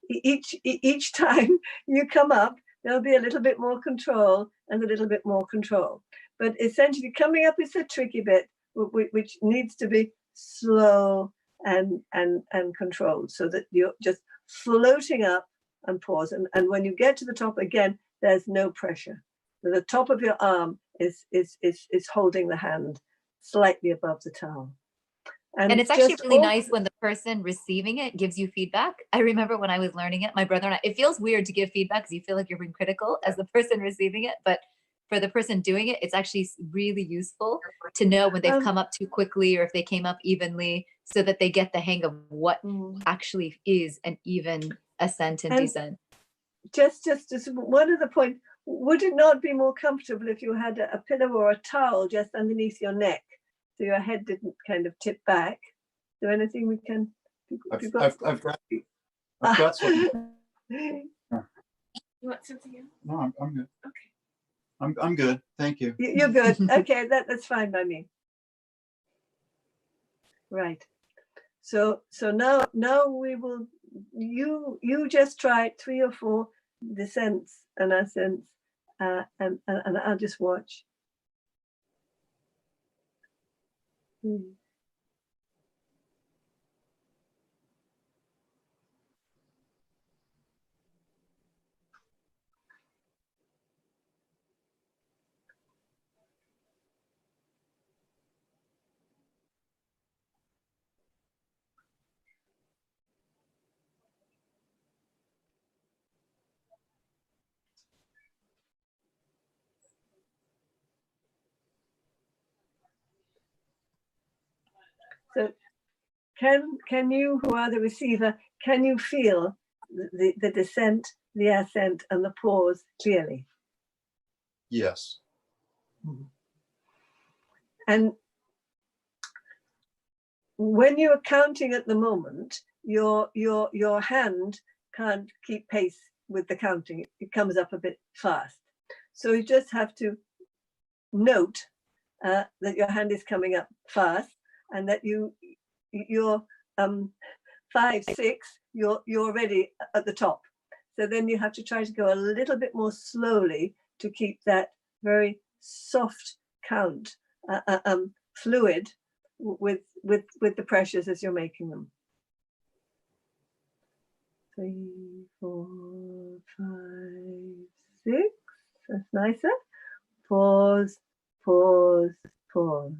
each time you come up, there'll be a little bit more control and a little bit more control. But essentially coming up is the tricky bit, which needs to be slow and controlled, so that you're just floating up and pause. And when you get to the top again, there's no pressure. The top of your arm is holding the hand slightly above the towel. And it's actually really nice when the person receiving it gives you feedback. I remember when I was learning it, my brother and I, it feels weird to give feedback because you feel like you're being critical as the person receiving it. But for the person doing it, it's actually really useful to know when they've come up too quickly or if they came up evenly, so that they get the hang of what actually is an even ascent and descent. Just one other point, would it not be more comfortable if you had a pillow or a towel just underneath your neck, so your head didn't kind of tip back? Is there anything we can? I've got something. You want something else? No, I'm good. Okay. I'm good. Thank you. You're good. Okay, that's fine by me. Right. So now we will. You just try 3 or 4 descents and ascents, and I'll just watch. So can you, who are the receiver, can you feel the descent, the ascent, and the pause clearly? Yes. And when you're counting at the moment, your hand can't keep pace with the counting. It comes up a bit fast. So you just have to note that your hand is coming up fast, and that you're 5, 6, you're already at the top. So then you have to try to go a little bit more slowly to keep that very soft count fluid with the pressures as you're making them. 3, 4, 5, 6. That's nicer. Pause, pause, pause,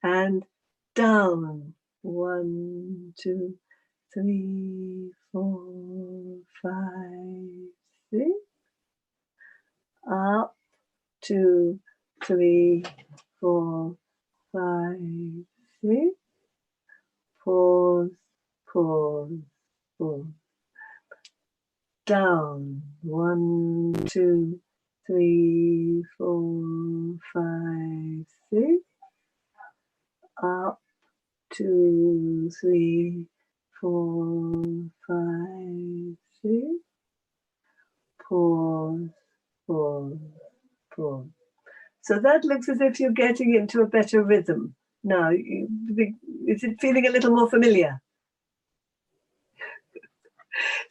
and down. 1, 2, 3, 4, 5, 6. Up. 2, 3, 4, 5, 6. Pause, pause, pause. Down. 1, 2, 3, 4, 5, 6. Up. 2, 3, 4, 5, 6. Pause, pause, pause. So that looks as if you're getting into a better rhythm. Now, is it feeling a little more familiar?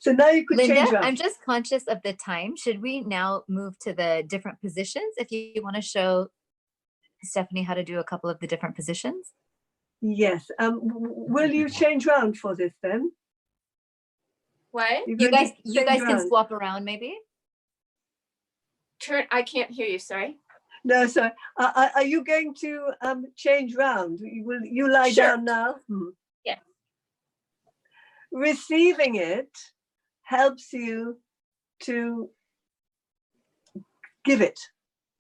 So now you could Linda, change up. I'm just conscious of the time. Should we now move to the different positions? If you want to show Stephanie how to do a couple of the different positions. Yes. Will you change round for this then? What? You guys can swap around maybe. I can't hear you. Sorry. No, sorry. Are you going to change round? Will you lie Sure. down now? Yeah. Receiving it helps you to give it.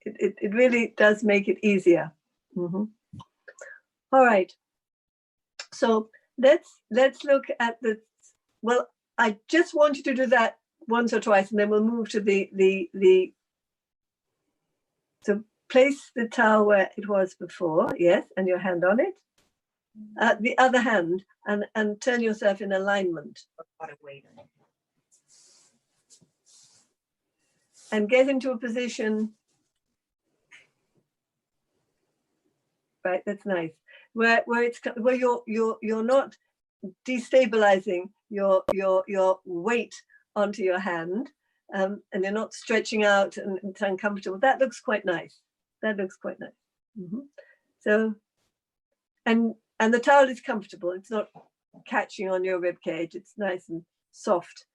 It really does make it easier. All right. So let's look at the. Well, I just want you to do that once or twice, and then we'll move to the. So place the towel where it was before, yes, and your hand on it. The other hand, and turn yourself in alignment. And get into a position. Right, that's nice. Where you're not destabilizing your weight onto your hand, and you're not stretching out and it's uncomfortable. That looks quite nice. That looks quite nice. So, and the towel is comfortable. It's not catching on your rib cage. It's nice and soft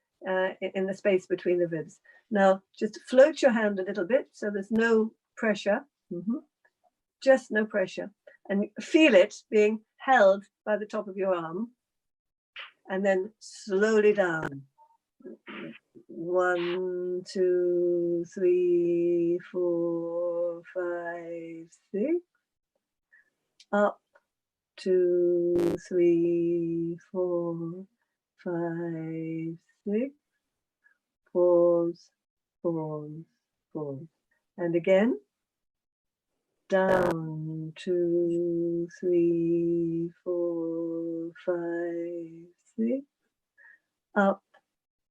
in the space between the ribs. Now, just float your hand a little bit so there's no pressure. Just no pressure. And feel it being held by the top of your arm. And then slowly down. 1, 2, 3, 4, 5, 6. Up. 2, 3, 4, 5, 6. Pause, pause, pause. And again. Down. 2, 3, 4, 5, 6. Up.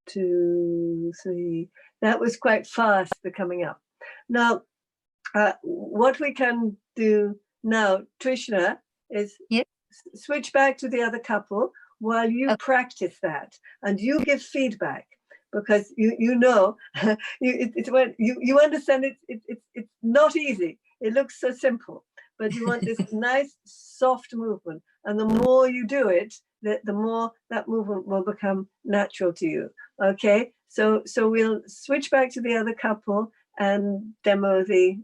2, 3. That was quite fast, the coming up. Now, what we can do now, Trishna, is switch back to the other couple while you practice that, and you give feedback, because you know it's when you understand it's not easy. It looks so simple, but you want this nice soft movement, and the more you do it, the more that movement will become natural to you. Okay, so we'll switch back to the other couple and demo the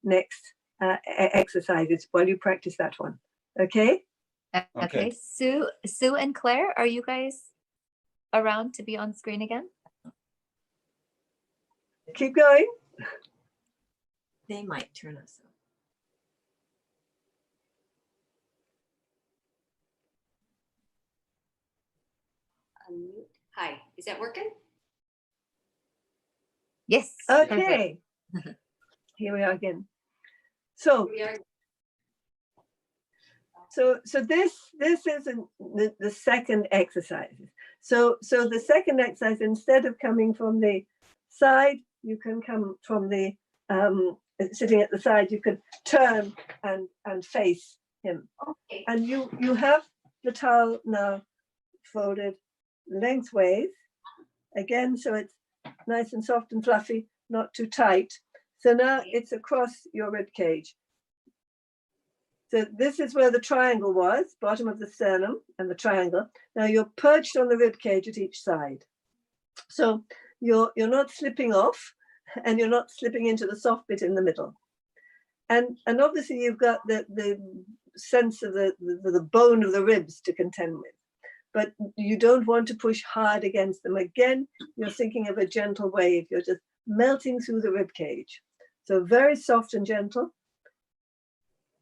next exercises while you practice that one. Okay. Okay. Sue and Claire, are you guys around to be on screen again? Keep going. They might turn us on. Unmute. Hi, is that working? Yes. Okay. Here we are again. So We are. So this is the second exercise. So the second exercise, instead of coming from the side, you can come from the sitting at the side. You can turn and face him. Okay. And you have the towel now folded lengthways again, so it's nice and soft and fluffy, not too tight. So now it's across your rib cage. So this is where the triangle was, bottom of the sternum and the triangle. Now you're perched on the rib cage at each side. So you're not slipping off, and you're not slipping into the soft bit in the middle. And obviously you've got the sense of the bone of the ribs to contend with, but you don't want to push hard against them. Again, you're thinking of a gentle wave. You're just melting through the rib cage. So very soft and gentle.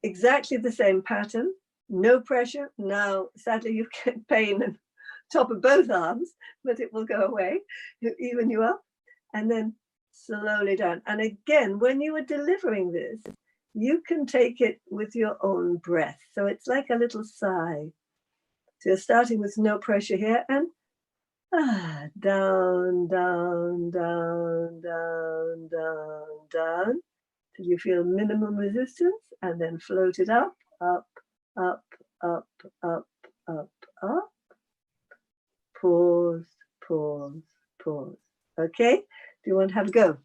Exactly the same pattern, no pressure. Now, sadly, you get pain in top of both arms, but it will go away, even you up, and then slowly down. And again, when you are delivering this, you can take it with your own breath. So it's like a little sigh. So you're starting with no pressure here, and down, down, down, down, down, down, till you feel minimum resistance, and then float it up, up, up, up, up, up, up. Pause, pause, pause. Okay, do you want to have a go?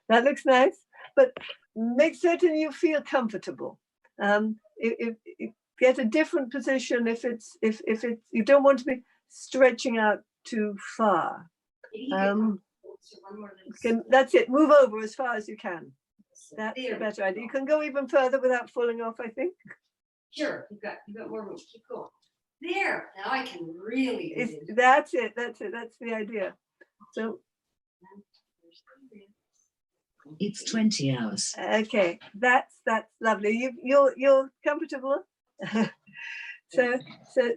That looks nice, but make certain you feel comfortable. If get a different position if it's you don't want to be stretching out too far. That's it. Move over as far as you can. That's a better idea. You can go even further without falling off, I think. Sure, you got more room. Keep going. There. Now I can really. That's it. That's it. That's the idea. So it's 20 hours. Okay, that's lovely. You're comfortable. So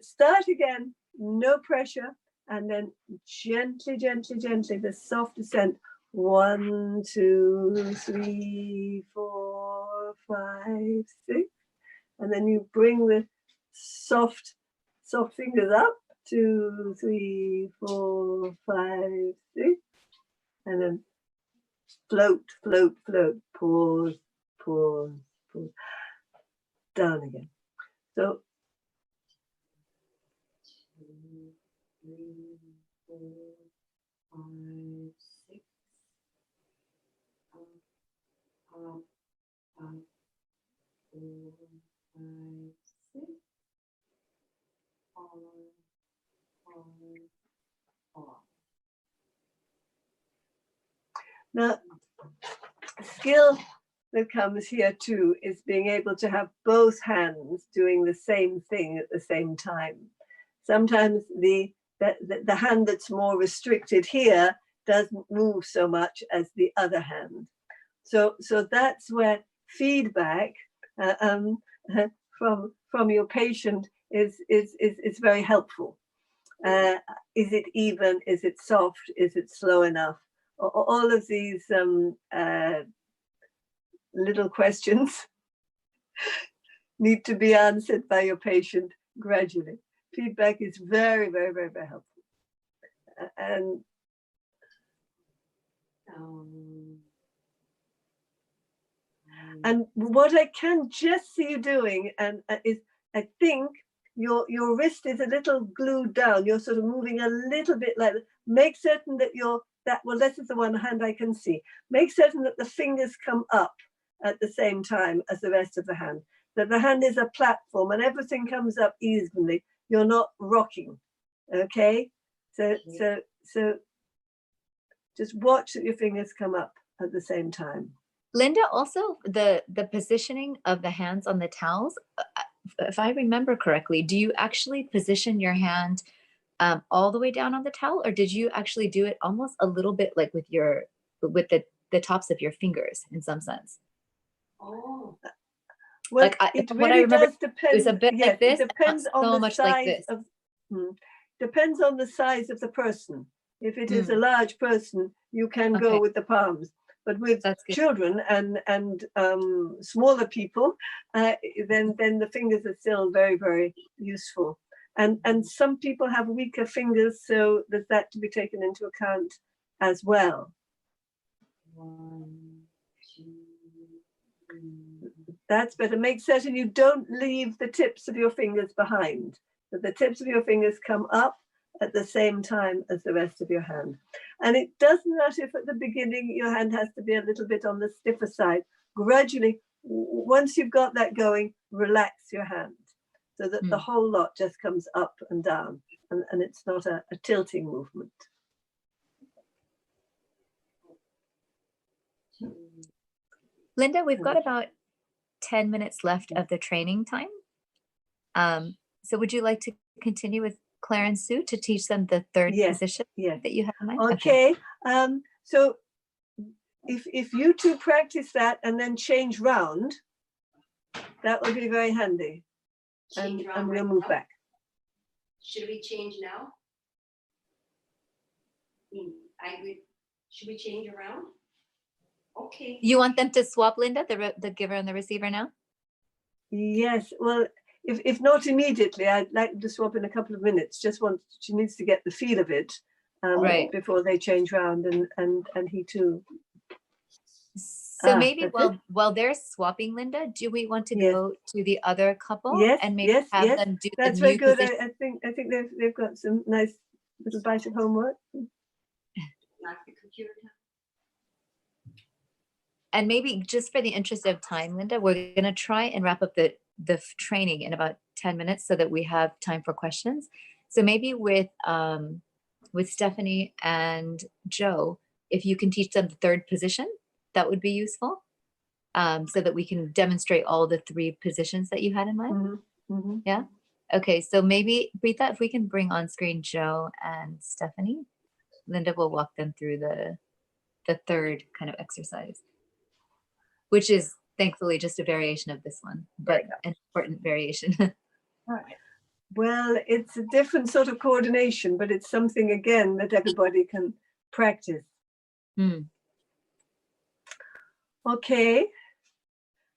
start again. No pressure. And then gently, gently, gently, the soft descent. 1, 2, 3, 4, 5, 6. And then you bring the soft fingers up. 2, 3, 4, 5, 6. And then float, float, float. Pause, pause, pause. Down again. So 2, 3, 4, 5, 6. Up, up, 4, 5, 6. Now, skill that comes here too is being able to have both hands doing the same thing at the same time. Sometimes the hand that's more restricted here doesn't move so much as the other hand. So that's where feedback from your patient is very helpful. Is it even? Is it soft? Is it slow enough? All of these little questions need to be answered by your patient gradually. Feedback is very, very, very, very helpful. And what I can just see you doing is, I think your wrist is a little glued down. You're sort of moving a little bit like that. Make certain that well, this is the one hand I can see. Make certain that the fingers come up at the same time as the rest of the hand. That the hand is a platform and everything comes up evenly. You're not rocking, okay? So just watch that your fingers come up at the same time. Linda, also the positioning of the hands on the towels, if I remember correctly, do you actually position your hand all the way down on the towel, or did you actually do it almost a little bit like with the tops of your fingers in some sense? Oh. Well, Like it what really I remember, does depend. it was a bit Yes, like this, it depends on so the much size like this. of. Depends on the size of the person. If it is a large person, you can go with the palms. But with children and smaller people, then the fingers are still very, very useful. And some people have weaker fingers, so there's that to be taken into account as well. 1, 2, 3. That's better. Make certain you don't leave the tips of your fingers behind. That the tips of your fingers come up at the same time as the rest of your hand. And it doesn't matter if at the beginning your hand has to be a little bit on the stiffer side. Gradually, once you've got that going, relax your hand so that the whole lot just comes up and down and it's not a tilting movement. Linda, we've got about 10 minutes left of the training time. So would you like to continue with Claire and Sue to teach them the third position that you have in mind? Okay. So if you two practice that and then change round, that will be very handy. And we'll move back. Should we change now? Should we change around? Okay. You want them to swap, Linda, the giver and the receiver now? Yes. Well, if not immediately, I'd like to swap in a couple of minutes. She needs to get the feel of it before they change round, and he too. So maybe while they're swapping, Linda, do we want to go to the other couple and maybe have them do that's the new very good. position? I think they've got some nice little bite of homework. Not the computer time. And maybe just for the interest of time, Linda, we're going to try and wrap up the training in about 10 minutes so that we have time for questions. So maybe with Stephanie and Joe, if you can teach them the third position, that would be useful, so that we can demonstrate all the 3 positions that you had in mind. Yeah. Okay. So maybe Rita, if we can bring on screen Joe and Stephanie, Linda will walk them through the third kind of exercise, which is thankfully just a variation of this one, but an important variation. All right. Well, it's a different sort of coordination, but it's something again that everybody can practice. Okay.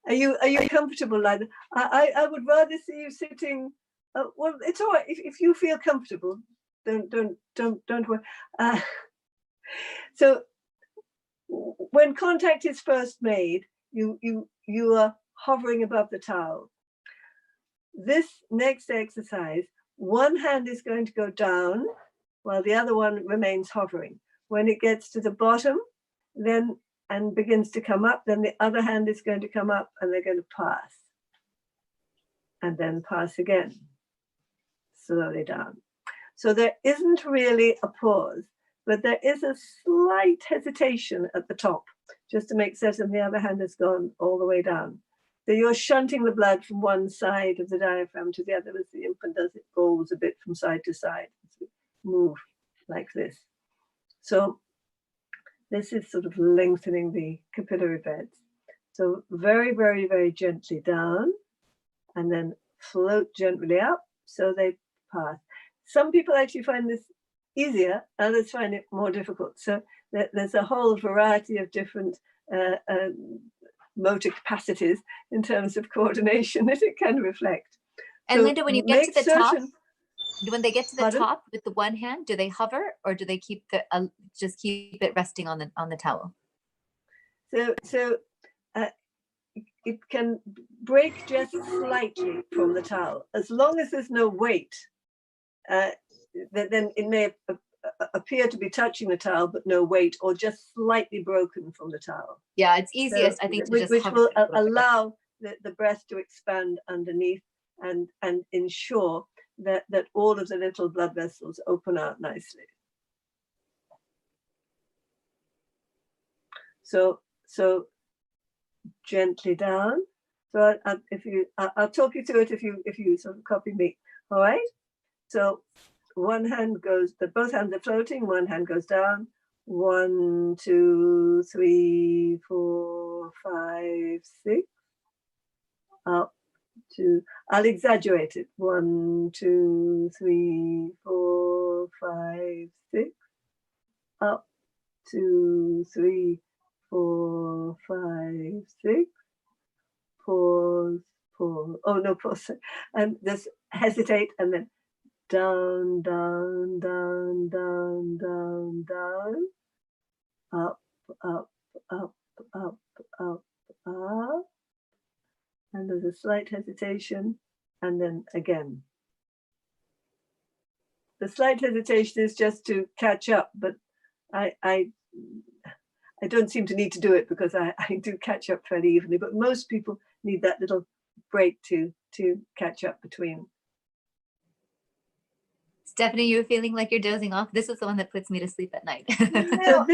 Are you comfortable, Lida? I would rather see you sitting. Well, it's all right if you feel comfortable. Don't worry. So when contact is first made, you are hovering above the towel. This next exercise, one hand is going to go down while the other one remains hovering. When it gets to the bottom, and begins to come up, then the other hand is going to come up and they're going to pass. And then pass again, slowly down. So there isn't really a pause, but there is a slight hesitation at the top, just to make certain the other hand has gone all the way down. So you're shunting the blood from one side of the diaphragm to the other as the infant does. It rolls a bit from side to side, move like this. So this is sort of lengthening the capillary beds. So very, very, very gently down, and then float gently up so they pass. Some people actually find this easier, others find it more difficult. So there's a whole variety of different motor capacities in terms of coordination that it can reflect. And So Linda, when you get to make the top, certain- when they get to the Pardon? top with the one hand, do they hover or do they keep the just keep it resting on the towel? So it can break just slightly from the towel. As long as there's no weight, then it may appear to be touching the towel, but no weight, or just slightly broken from the towel. Yeah, it's easiest, So, I think, to which just which hover will it a little bit. allow the breast to expand underneath and ensure that all of the little blood vessels open out nicely. So gently down. So I'll talk you through it if you sort of copy me. All right. So one hand goes, both hands are floating. One hand goes down. 1, 2, 3, 4, 5, 6. Up to. I'll exaggerate it. 1, 2, 3, 4, 5, 6. Up 2, 3, 4, 5, 6. Pause, pause. Oh no, pause. And just hesitate, and then down, down, down, down, down, down. Up, up, up, up, up, up. And there's a slight hesitation, and then again. The slight hesitation is just to catch up, but I don't seem to need to do it because I do catch up fairly evenly, but most people need that little break to catch up between. Stephanie, you're feeling like you're dozing off. This is the one that puts me to sleep at night. So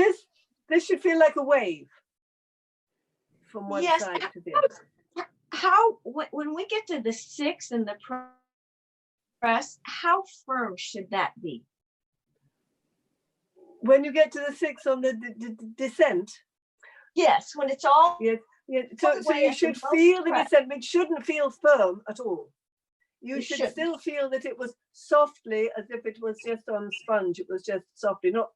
this should feel like a wave from one Yes, side to the other. How, when we get to the 6 and the press, how firm should that be? When you get to the 6 on the descent, Yes, when it's all yeah, so way you at the should most feel the press. descent. It shouldn't feel firm at all. You It should shouldn't. still feel that it was softly, as if it was just on sponge. It was just softly, not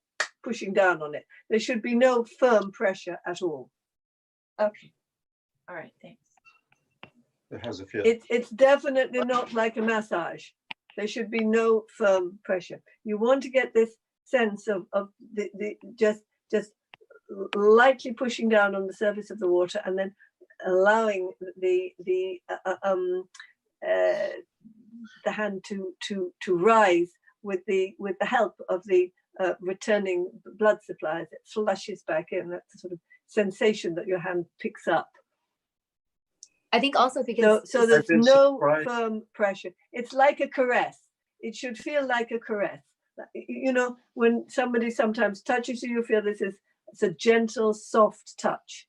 pushing down on it. There should be no firm pressure at all. okay. All right, thanks. It has a feel. It's definitely not like a massage. There should be no firm pressure. You want to get this sense of the just lightly pushing down on the surface of the water, and then allowing the hand to rise with the help of the returning blood supply that flushes back in. That's the sort of sensation that your hand picks up. I think also because So there's been no surprised. firm pressure. It's like a caress. It should feel like a caress. You know, when somebody sometimes touches you, you feel it's a gentle, soft touch.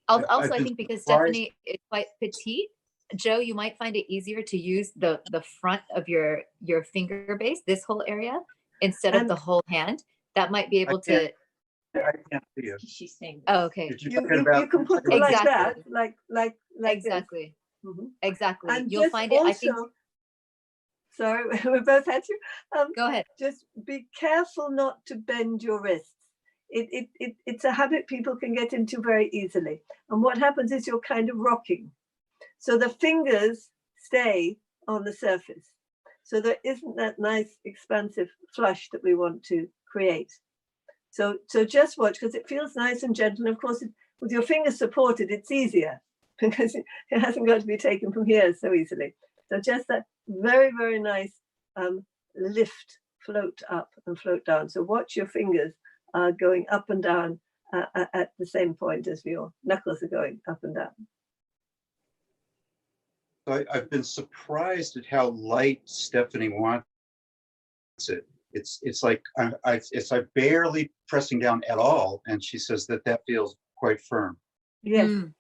also I've I been think because surprised. Stephanie is quite petite, Joe, you might find it easier to use the front of your finger base, this whole area, instead of And- the whole hand. That might be able to. I can't see it. She's saying. Oh, okay. If you're You talking about- can put them like that, Exactly. like this. Exactly. Mhm. Exactly. And You'll just find it. I think. also, sorry, we both had you. Go ahead. Just be careful not to bend your wrists. It's a habit people can get into very easily. And what happens is you're kind of rocking. So the fingers stay on the surface. So there isn't that nice expansive flush that we want to create. So just watch, because it feels nice and gentle. And of course, with your fingers supported, it's easier because it hasn't got to be taken from here so easily. So just that very, very nice lift, float up and float down. So watch your fingers going up and down at the same point as your knuckles are going up and down. I've been surprised at how light Stephanie wants it. It's like it's like barely pressing down at all, and she says that feels quite firm. Yes. Mm.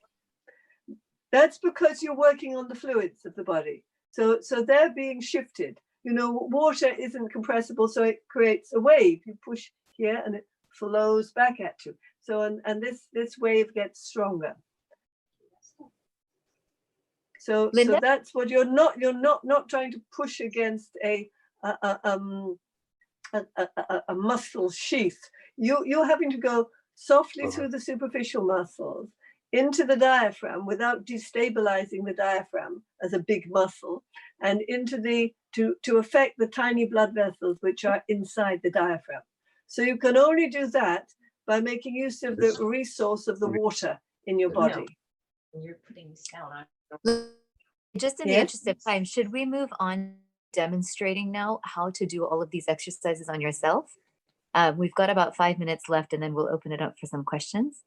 That's because you're working on the fluids of the body. So they're being shifted. You know, water isn't compressible, so it creates a wave. You push here and it flows back at you. So and this wave gets stronger. So Linda? that's what you're not trying to push against a muscle sheath. You're having to go softly through the superficial muscles into the diaphragm without destabilizing the diaphragm as a big muscle, and into to affect the tiny blood vessels which are inside the diaphragm. So you can only do that by making use of the resource of the water in your body. You're putting this down. Just in the Yes. interest of time, should we move on demonstrating now how to do all of these exercises on yourself? We've got about 5 minutes left, and then we'll open it up for some questions.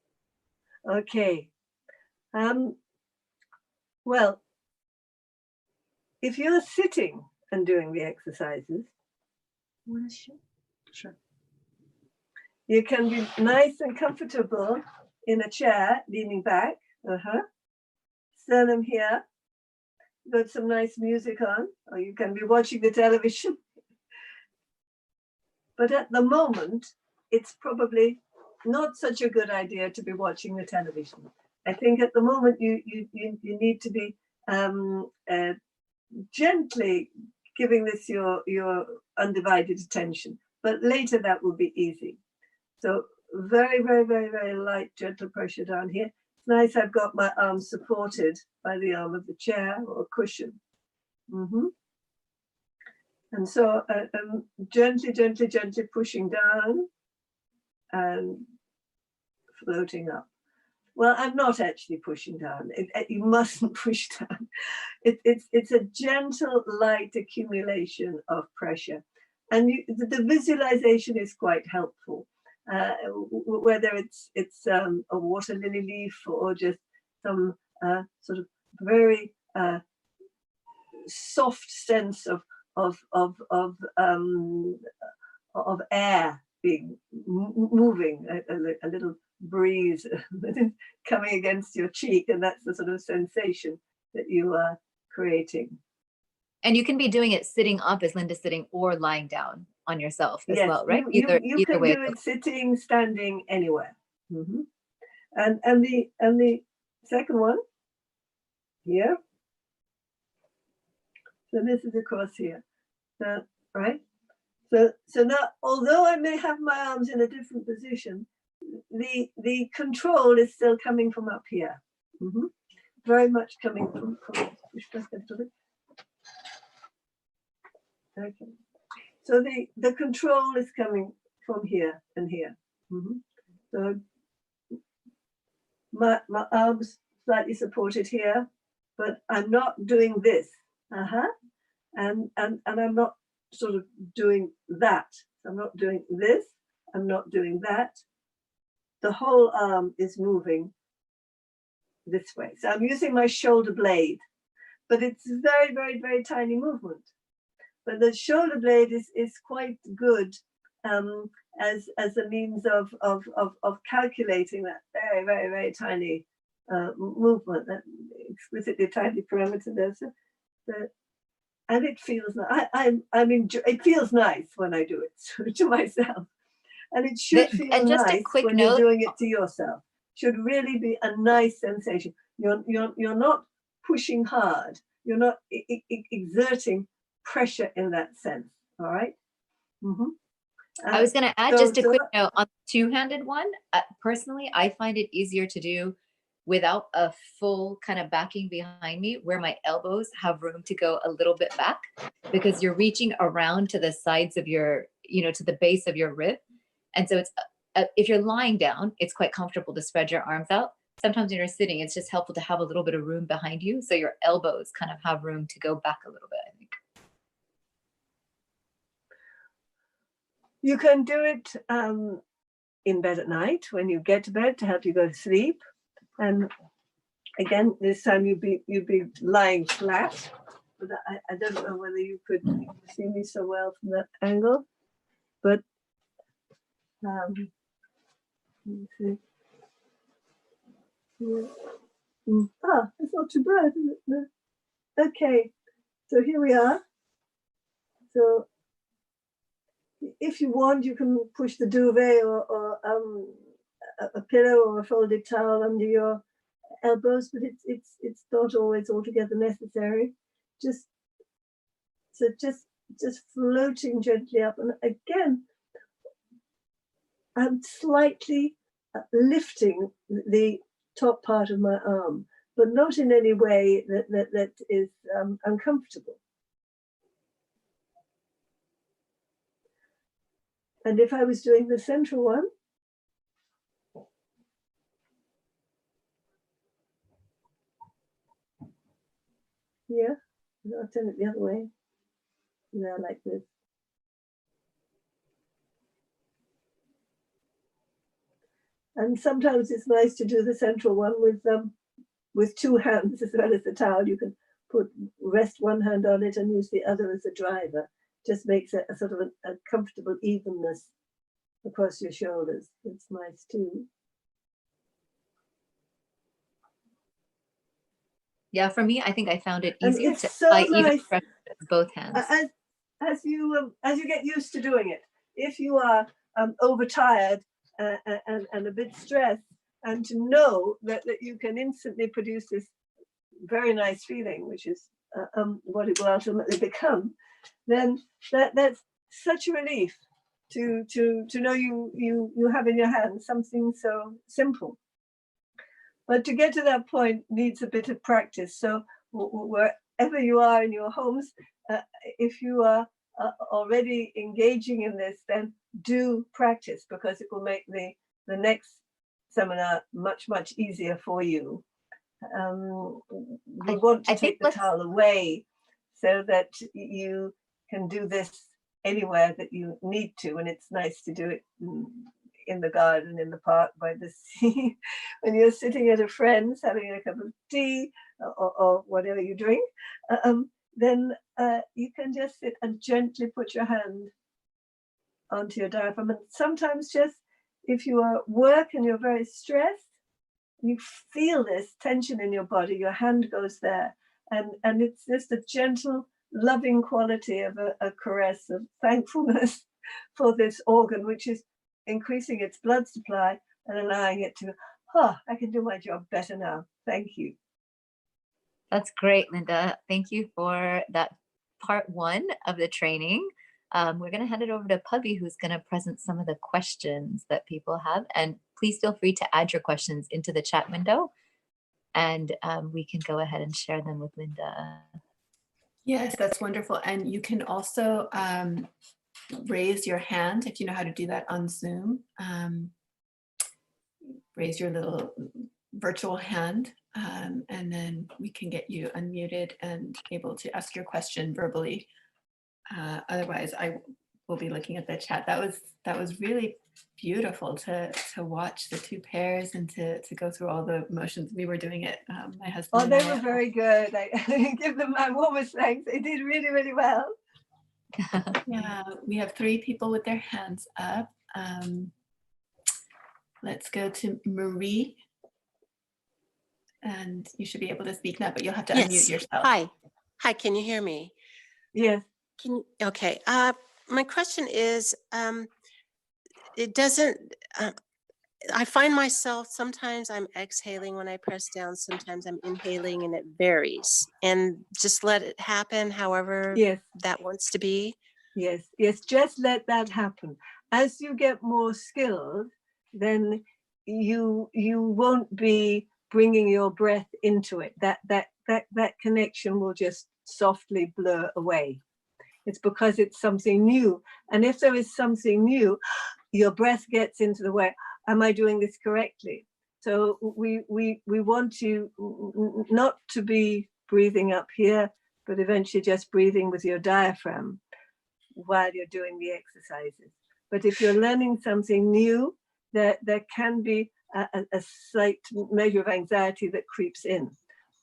Okay. Well, if you're sitting and doing the exercises, Sure. you can be nice and comfortable in a chair, leaning back. Sternum here. Got some nice music on, or you can be watching the television. But at the moment, it's probably not such a good idea to be watching the television. I think at the moment you need to be gently giving this your undivided attention. But later that will be easy. So very, very, very, very light, gentle pressure down here. It's nice I've got my arms supported by the arm of the chair or cushion. And so I'm gently, gently, gently pushing down and floating up. Well, I'm not actually pushing down. You mustn't push down. It's a gentle, light accumulation of pressure. And the visualization is quite helpful. Whether it's a water lily leaf or just some sort of very soft sense of air being moving, a little breeze coming against your cheek, and that's the sort of sensation that you are creating. And you can be doing it sitting up as Linda's sitting, or lying down on yourself as Yes, well, right? you Either can way. do it sitting, standing, anywhere. And the second one here. So this is across here, right? So now, although I may have my arms in a different position, the control is still coming from up here. Very much coming from push back a little bit. Okay. So the control is coming from here and here. So my arms slightly supported here, but I'm not doing this. And I'm not sort of doing that. I'm not doing this. I'm not doing that. The whole arm is moving this way. So I'm using my shoulder blade, but it's very, very, very tiny movement. But the shoulder blade is quite good as a means of calculating that very, very, very tiny movement, that exquisitely tiny parameter there. So and it feels nice. It feels nice when I do it to myself, and it should feel and just nice a quick when note, you're doing it to yourself. Should really be a nice sensation. You're not pushing hard. You're not exerting pressure in that sense. All right. I was going to add just a quick note on the two-handed one. Personally, I find it easier to do without a full kind of backing behind me, where my elbows have room to go a little bit back, because you're reaching around to the sides of your, to the base of your rib. And so it's, if you're lying down, it's quite comfortable to spread your arms out. Sometimes when you're sitting, it's just helpful to have a little bit of room behind you, so your elbows kind of have room to go back a little bit, I think. You can do it in bed at night when you get to bed to help you go to sleep. And again, this time you'd be lying flat, but I don't know whether you could see me so well from that angle. But let me see. Yeah. Ah, it's not too bad, is it? No. Okay, so here we are. So if you want, you can push the duvet or a pillow or a folded towel under your elbows, but it's not always altogether necessary. Just floating gently up, and again, I'm slightly lifting the top part of my arm, but not in any way that is uncomfortable. And if I was doing the central one, yeah, I'll turn it the other way. Now like this. And sometimes it's nice to do the central one with two hands as well as the towel. You can rest one hand on it and use the other as a driver. Just makes it a sort of a comfortable evenness across your shoulders. It's nice too. Yeah, for me, I think I found it And easier it's to so apply even nice pressure with both hands. as you get used to doing it. If you are overtired and a bit stressed, and to know that you can instantly produce this very nice feeling, which is what it will ultimately become, then that's such a relief to know you have in your hands something so simple. But to get to that point needs a bit of practice. So wherever you are in your homes, if you are already engaging in this, then do practice, because it will make the next seminar much easier for you. We want to take the towel away so that you can do this anywhere that you need to, and it's nice to do it in the garden, in the park, by the sea, when you're sitting at a friend's having a cup of tea or whatever you drink, then you can just sit and gently put your hand onto your diaphragm. And sometimes, just if you are at work and you're very stressed, you feel this tension in your body, your hand goes there, and it's just a gentle, loving quality of a caress of thankfulness for this organ, which is increasing its blood supply and allowing it to, I can do my job better now. Thank you. That's great, Linda. Thank you for that part one of the training. We're going to hand it over to Pubby, who's going to present some of the questions that people have. And please feel free to add your questions into the chat window, and we can go ahead and share them with Linda. Yes, that's wonderful. And you can also raise your hand if you know how to do that on Zoom. Raise your little virtual hand, and then we can get you unmuted and able to ask your question verbally. Otherwise, I will be looking at the chat. That was really beautiful to watch the two pairs and to go through all the motions. We were doing it, my husband. Oh, they were very good. I give them my warmest thanks. They did really, really well. Yeah, we have 3 people with their hands up. Let's go to Marie. And you should be able to speak now, but you'll have to unmute yourself. Hi, can you hear me? Yes. Okay. My question is, it doesn't, I find myself, sometimes I'm exhaling when I press down, sometimes I'm inhaling, and it varies. And just let it happen however that wants to be. Yes, just let that happen. As you get more skilled, then you won't be bringing your breath into it. That connection will just softly blur away. It's because it's something new. And if there is something new, your breath gets into the way. Am I doing this correctly? So we want you not to be breathing up here, but eventually just breathing with your diaphragm while you're doing the exercises. But if you're learning something new, there can be a slight measure of anxiety that creeps in.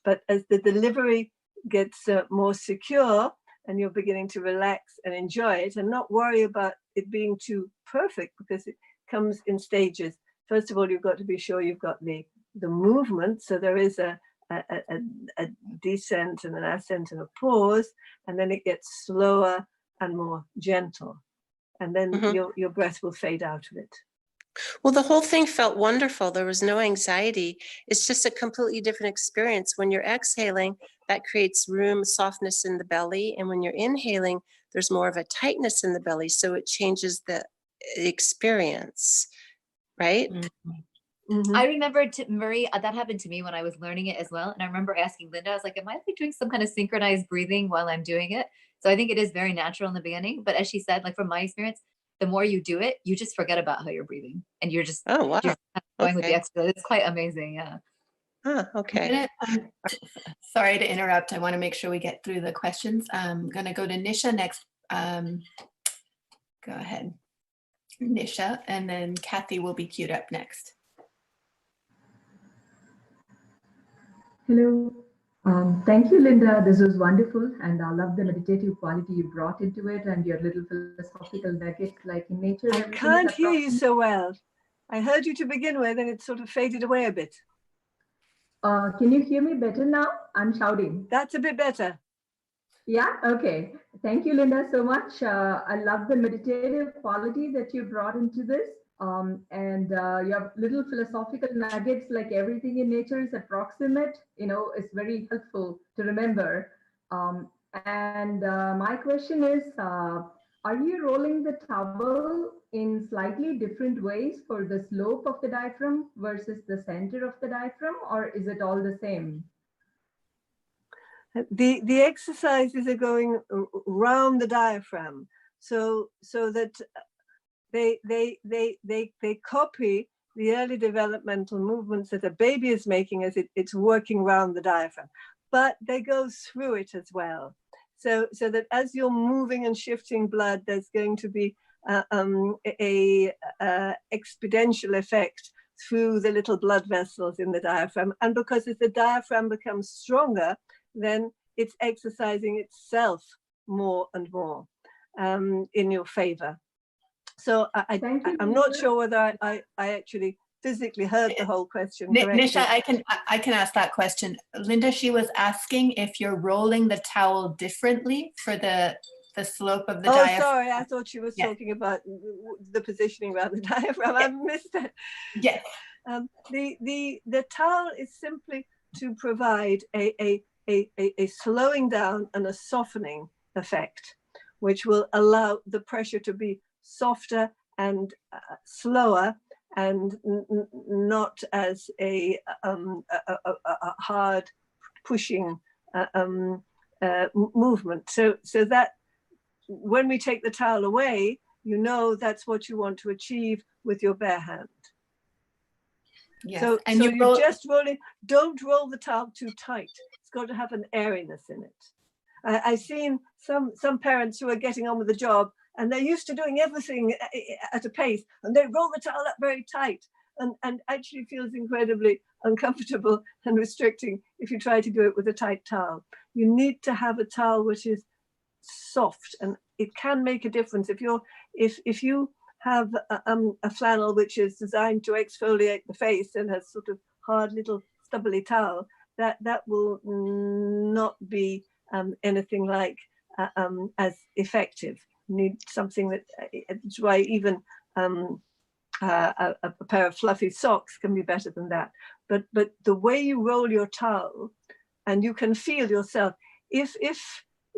But as the delivery gets more secure and you're beginning to relax and enjoy it and not worry about it being too perfect, because it comes in stages. First of all, you've got to be sure you've got the movement. So there is a descent and an ascent and a pause, and then it gets slower and more gentle. And then your breath will fade out of it. Well, the whole thing felt wonderful. There was no anxiety. It's just a completely different experience. When you're exhaling, that creates room, softness in the belly. And when you're inhaling, there's more of a tightness in the belly. So it changes the experience, right? I remember, Marie, that happened to me when I was learning it as well. And I remember asking Linda, I was like, am I like doing some kind of synchronized breathing while I'm doing it? So I think it is very natural in the beginning. But as she said, like from my experience, the more you do it, you just forget about how you're breathing and you're just, Oh, wow. you're going with the exercise. It's quite amazing. Yeah. Okay. Sorry to interrupt. I want to make sure we get through the questions. I'm going to go to Nisha next. Go ahead, Nisha, and then Kathy will be queued up next. Hello. Thank you, Linda. This was wonderful. And I love the meditative quality you brought into it and your little philosophical nuggets, like in nature. I can't hear you so well. I heard you to begin with and it sort of faded away a bit. Can you hear me better now? I'm shouting. That's a bit better. Yeah, okay. Thank you, Linda, so much. I love the meditative quality that you brought into this. And your little philosophical nuggets, like everything in nature is approximate, is very helpful to remember. And my question is, are you rolling the towel in slightly different ways for the slope of the diaphragm versus the center of the diaphragm, or is it all the same? The exercises are going around the diaphragm, so that they copy the early developmental movements that a baby is making as it's working around the diaphragm, but they go through it as well. So that as you're moving and shifting blood, there's going to be a exponential effect through the little blood vessels in the diaphragm. And because as the diaphragm becomes stronger, then it's exercising itself more and more in your favor. So I'm not sure whether I actually physically heard the whole question correctly. Nisha, I can ask that question. Linda, she was asking if you're rolling the towel differently for the slope of the diaphragm. Oh, sorry, I thought she was talking about the positioning around the diaphragm. I missed it. Yes. The towel is simply to provide a slowing down and a softening effect, which will allow the pressure to be softer and slower and not as a hard pushing movement. So that when we take the towel away, that's what you want to achieve with your bare hand. Yes. So you just roll it. Don't roll the towel too tight. It's got to have an airiness in it. I've seen some parents who are getting on with the job and they're used to doing everything at a pace and they roll the towel up very tight and actually feels incredibly uncomfortable and restricting if you try to do it with a tight towel. You need to have a towel which is soft, and it can make a difference. If you have a flannel which is designed to exfoliate the face and has sort of hard little stubbly towel, that will not be anything like as effective. You need something that's why even a pair of fluffy socks can be better than that. But the way you roll your towel, and you can feel yourself, if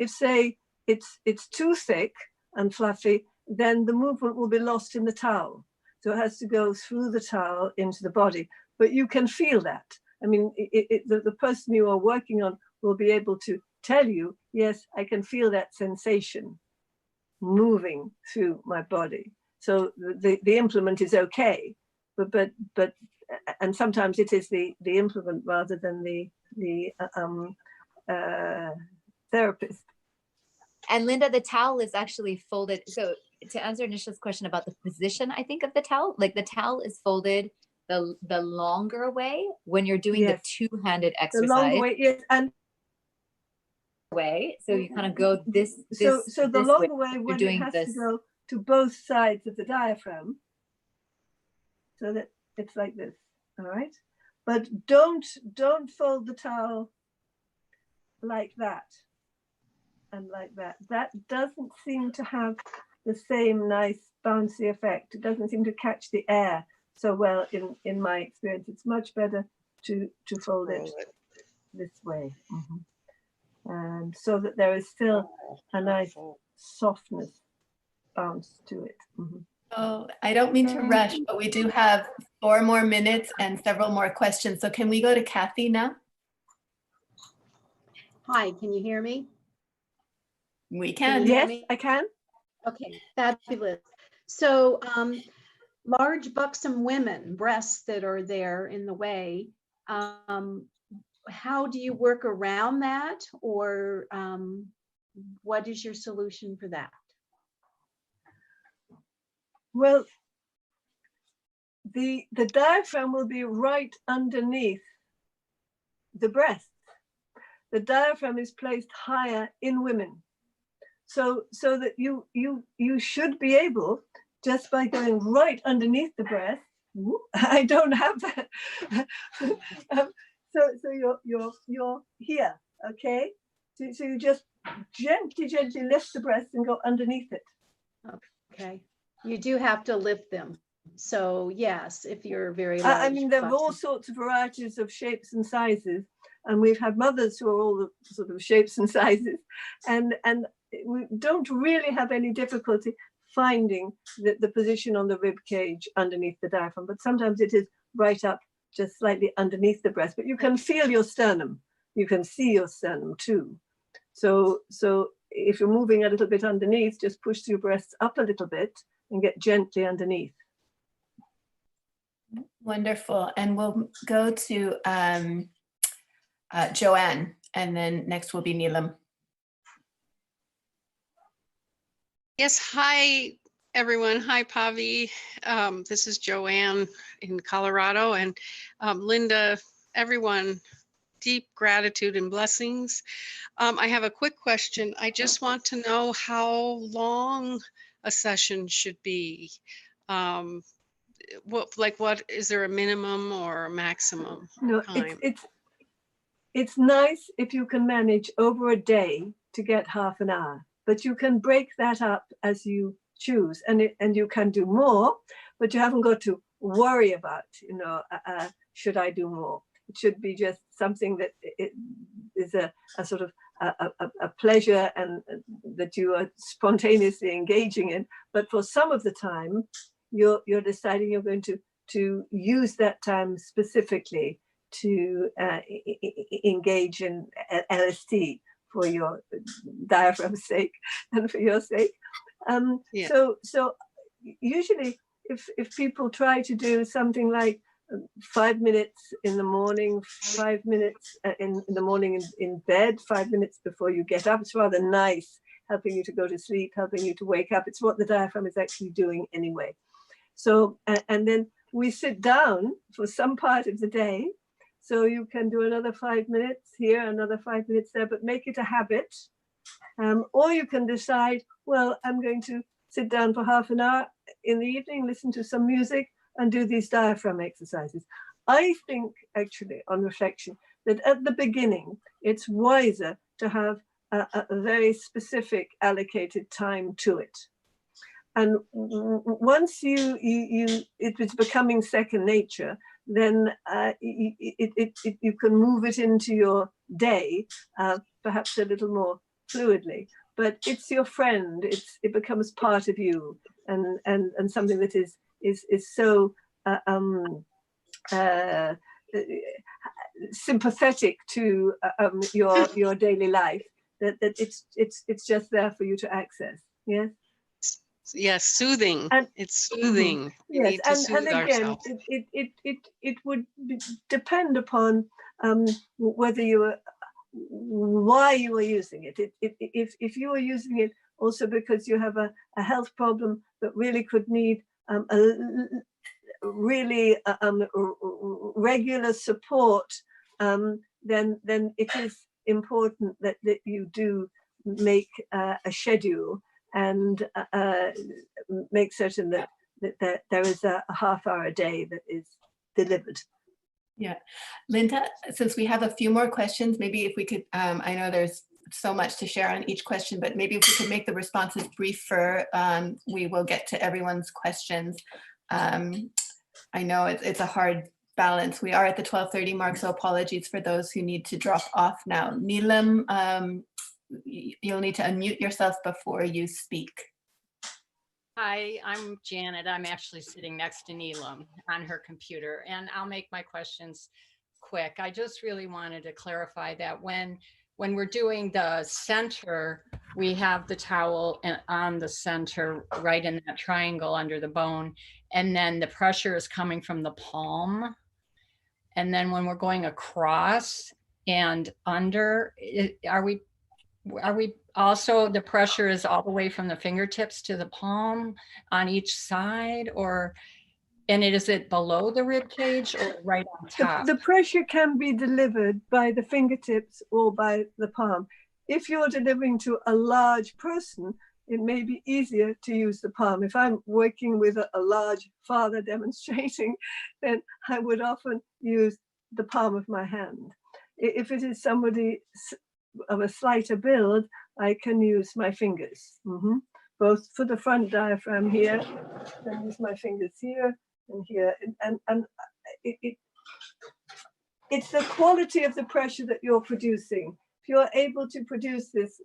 say it's too thick and fluffy, then the movement will be lost in the towel. So it has to go through the towel into the body. But you can feel that. I mean, the person you are working on will be able to tell you, yes, I can feel that sensation moving through my body. So the implement is okay, but and sometimes it is the implement rather than the therapist. And Linda, the towel is actually folded. So to answer Nisha's question about the position, I think of the towel, like the towel is folded the longer way when you're doing the two-handed exercise. The longer way, yes. And way. So you kind of go this So the this longer way when it doing has this. to go to both sides of the diaphragm, so that it's like this. All right, but don't fold the towel like that and like that. That doesn't seem to have the same nice bouncy effect. It doesn't seem to catch the air so well in my experience. It's much better to fold it this way. And so that there is still a nice softness bounce to it. Oh, I don't mean to rush, but we do have 4 more minutes and several more questions. So can we go to Kathy now? Hi, can you hear me? We Can can. you hear Yes, me? I can. Okay, fabulous. So large buxom women, breasts that are there in the way, how do you work around that, or what is your solution for that? Well, the diaphragm will be right underneath the breast. The diaphragm is placed higher in women, so that you should be able, just by going right underneath the breast. I don't have that. So you're here, okay? So you just gently lift the breast and go underneath it. Okay, you do have to lift them. So yes, if you're very large. I mean, there are all buxom. sorts of varieties of shapes and sizes, and we've had mothers who are all the sort of shapes and sizes, and we don't really have any difficulty finding the position on the rib cage underneath the diaphragm, but sometimes it is right up just slightly underneath the breast, but you can feel your sternum, you can see your sternum too. So if you're moving a little bit underneath, just push your breasts up a little bit and get gently underneath. Wonderful. And we'll go to Joanne, and then next will be Neelam. Yes, hi everyone. Hi Pavi. This is Joanne in Colorado, and Linda, everyone, deep gratitude and blessings. I have a quick question. I just want to know how long a session should be. What is there a minimum or a maximum No, time? it's nice if you can manage over a day to get half an hour, but you can break that up as you choose, and you can do more, but you haven't got to worry about, should I do more? It should be just something that it is a sort of a pleasure, and that you are spontaneously engaging in. But for some of the time, you're deciding you're going to use that time specifically to engage in LST for your diaphragm's sake and for your sake. Yeah. So usually if people try to do something like 5 minutes in the morning, 5 minutes in the morning in bed, 5 minutes before you get up, it's rather nice, helping you to go to sleep, helping you to wake up. It's what the diaphragm is actually doing anyway. So, and then we sit down for some part of the day. So you can do another 5 minutes here, another 5 minutes there, but make it a habit. Or you can decide, well, I'm going to sit down for half an hour in the evening, listen to some music, and do these diaphragm exercises. I think, actually, on reflection, that at the beginning, it's wiser to have a very specific allocated time to it. And once it was becoming second nature, then you can move it into your day, perhaps a little more fluidly. But it's your friend. It becomes part of you, and something that is so sympathetic to your daily life that it's just there for you to access. Yes. Yes, soothing. And it's soothing. We yes, need to and soothe again, ourselves. it would depend upon whether why you are using it. If you are using it also because you have a health problem that really could need regular support, then it is important that you do make a schedule and make certain that there is a half-hour a day that is delivered. Yeah, Linda, since we have a few more questions, maybe if we could, I know there's so much to share on each question, but maybe if we could make the responses briefer, we will get to everyone's questions. I know it's a hard balance. We are at the 12:30 mark, so apologies for those who need to drop off now. Neelam, you'll need to unmute yourself before you speak. Hi, I'm Janet. I'm actually sitting next to Neelam on her computer, and I'll make my questions quick. I just really wanted to clarify that when we're doing the center, we have the towel on the center, right in that triangle under the bone, and then the pressure is coming from the palm. And then when we're going across and under, are we also, the pressure is all the way from the fingertips to the palm on each side, and is it below the rib cage or right on top? The pressure can be delivered by the fingertips or by the palm. If you're delivering to a large person, it may be easier to use the palm. If I'm working with a large father demonstrating, then I would often use the palm of my hand. If it is somebody of a slighter build, I can use my fingers, both for the front diaphragm here, then use my fingers here and here, and it's the quality of the pressure that you're producing. If you're able to produce this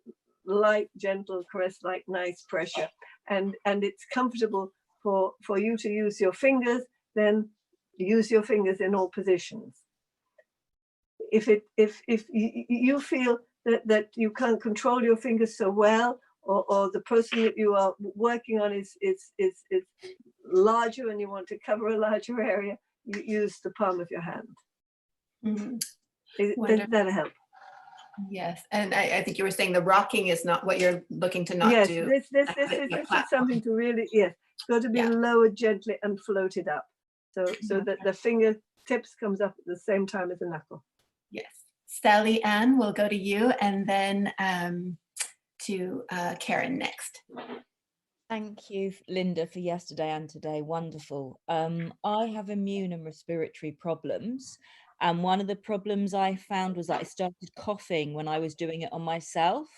light, gentle, caress-like, nice pressure, and it's comfortable for you to use your fingers, then use your fingers in all positions. If you feel that you can't control your fingers so well, or the person that you are working on is larger and you want to cover a larger area, you use the palm of your hand. That'll help. Yes, and I think you were saying the rocking is not what you're looking to not do. Yes, this is something to really, yes, it's got to be lowered gently and floated up, so that the fingertips comes up at the same time as the knuckle. Yes. Sally Ann, we'll go to you, and then to Karen next. Thank you, Linda, for yesterday and today. Wonderful. I have immune and respiratory problems. And one of the problems I found was that I started coughing when I was doing it on myself.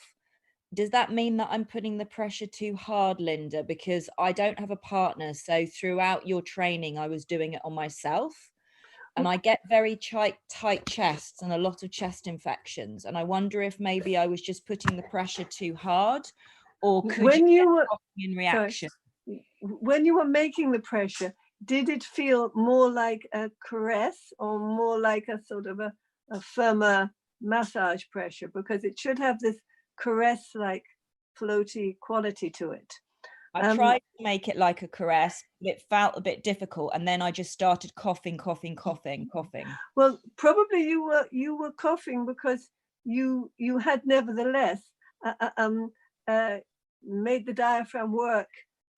Does that mean that I'm putting the pressure too hard, Linda? Because I don't have a partner. So throughout your training, I was doing it on myself. And I get very tight chests and a lot of chest infections. And I wonder if maybe I was just putting the pressure too hard, or could when you were in reaction? Sorry, when you were making the pressure, did it feel more like a caress or more like a sort of a firmer massage pressure? Because it should have this caress-like floaty quality to it. I tried to make it like a caress, but it felt a bit difficult. And then I just started coughing. Well, probably you were coughing because you had nevertheless made the diaphragm work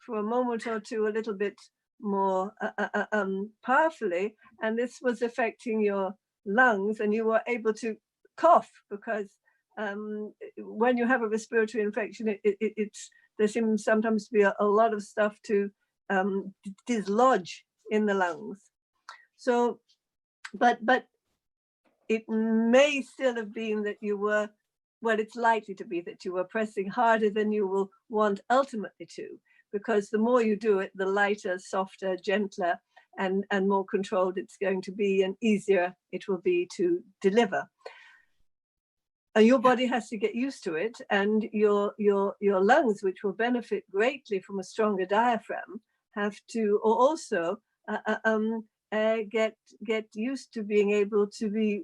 for a moment or two a little bit more powerfully, and this was affecting your lungs, and you were able to cough because when you have a respiratory infection, there seems sometimes to be a lot of stuff to dislodge in the lungs. So, but it may still have been that you were, well, it's likely to be that you were pressing harder than you will want ultimately to, because the more you do it, the lighter, softer, gentler, and more controlled it's going to be, and easier it will be to deliver. And your body has to get used to it, and your lungs, which will benefit greatly from a stronger diaphragm, have to also get used to being able to be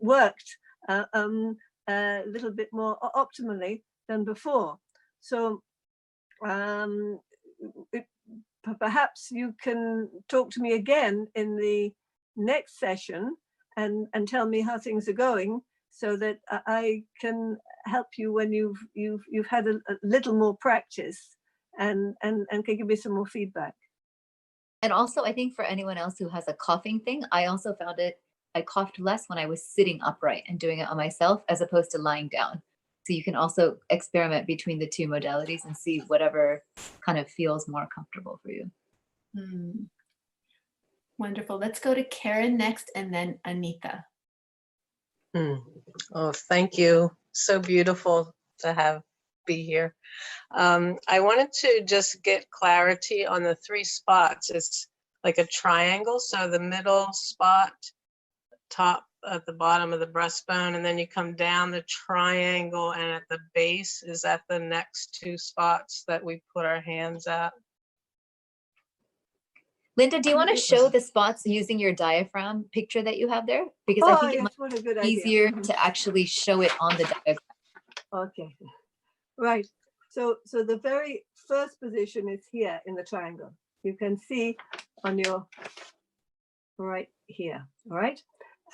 worked a little bit more optimally than before. So perhaps you can talk to me again in the next session and tell me how things are going, so that I can help you when you've had a little more practice and can give me some more feedback. And also, I think for anyone else who has a coughing thing, I also found it I coughed less when I was sitting upright and doing it on myself as opposed to lying down. So you can also experiment between the two modalities and see whatever kind of feels more comfortable for you. Wonderful. Let's go to Karen next and then Anita. Oh, thank you. So beautiful to be here. I wanted to just get clarity on the 3 spots. It's like a triangle. So the middle spot, top at the bottom of the breastbone, and then you come down the triangle, and at the base, is that the next 2 spots that we put our hands at? Linda, do you want to show the spots using your diaphragm picture that you have there? Because I think it might be easier to actually show it on the diagram. Okay, right. So the very first position is here in the triangle. You can see on your right here, all right?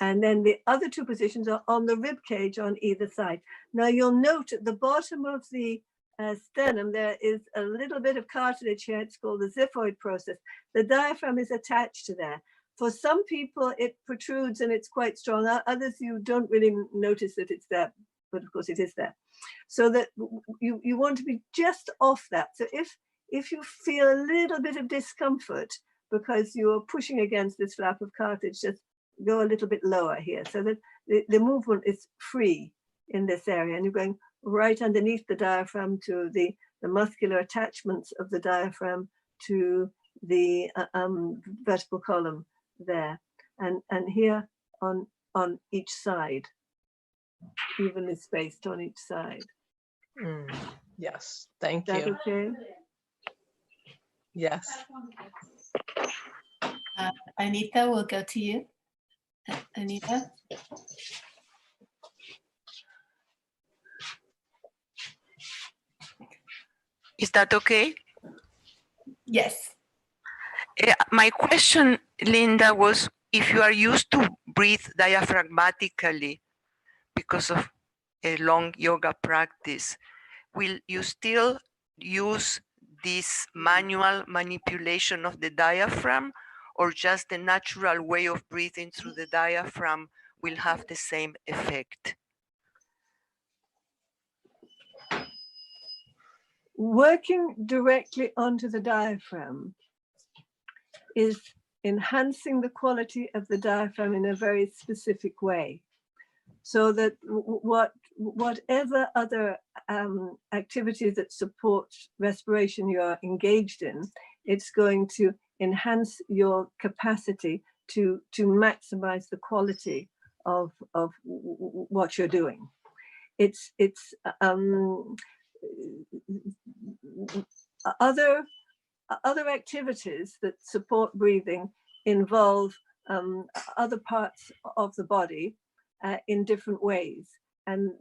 And then the other 2 positions are on the rib cage on either side. Now you'll note at the bottom of the sternum, there is a little bit of cartilage here. It's called the xiphoid process. The diaphragm is attached to there. For some people, it protrudes and it's quite strong. Others, you don't really notice that it's there, but of course it is there. So that you want to be just off that. So if you feel a little bit of discomfort because you're pushing against this flap of cartilage, just go a little bit lower here so that the movement is free in this area, and you're going right underneath the diaphragm to the muscular attachments of the diaphragm to the vertebral column there, and here on each side, evenly spaced on each side. Yes, thank Is that you. okay? Yes. Anita, we'll go to you. Anita? Is that okay? Yes. My question, Linda, was if you are used to breathe diaphragmatically because of a long yoga practice, will you still use this manual manipulation of the diaphragm, or just the natural way of breathing through the diaphragm will have the same effect? Working directly onto the diaphragm is enhancing the quality of the diaphragm in a very specific way, so that whatever other activities that support respiration you are engaged in, it's going to enhance your capacity to maximize the quality of what you're doing. It's other activities that support breathing involve other parts of the body in different ways, and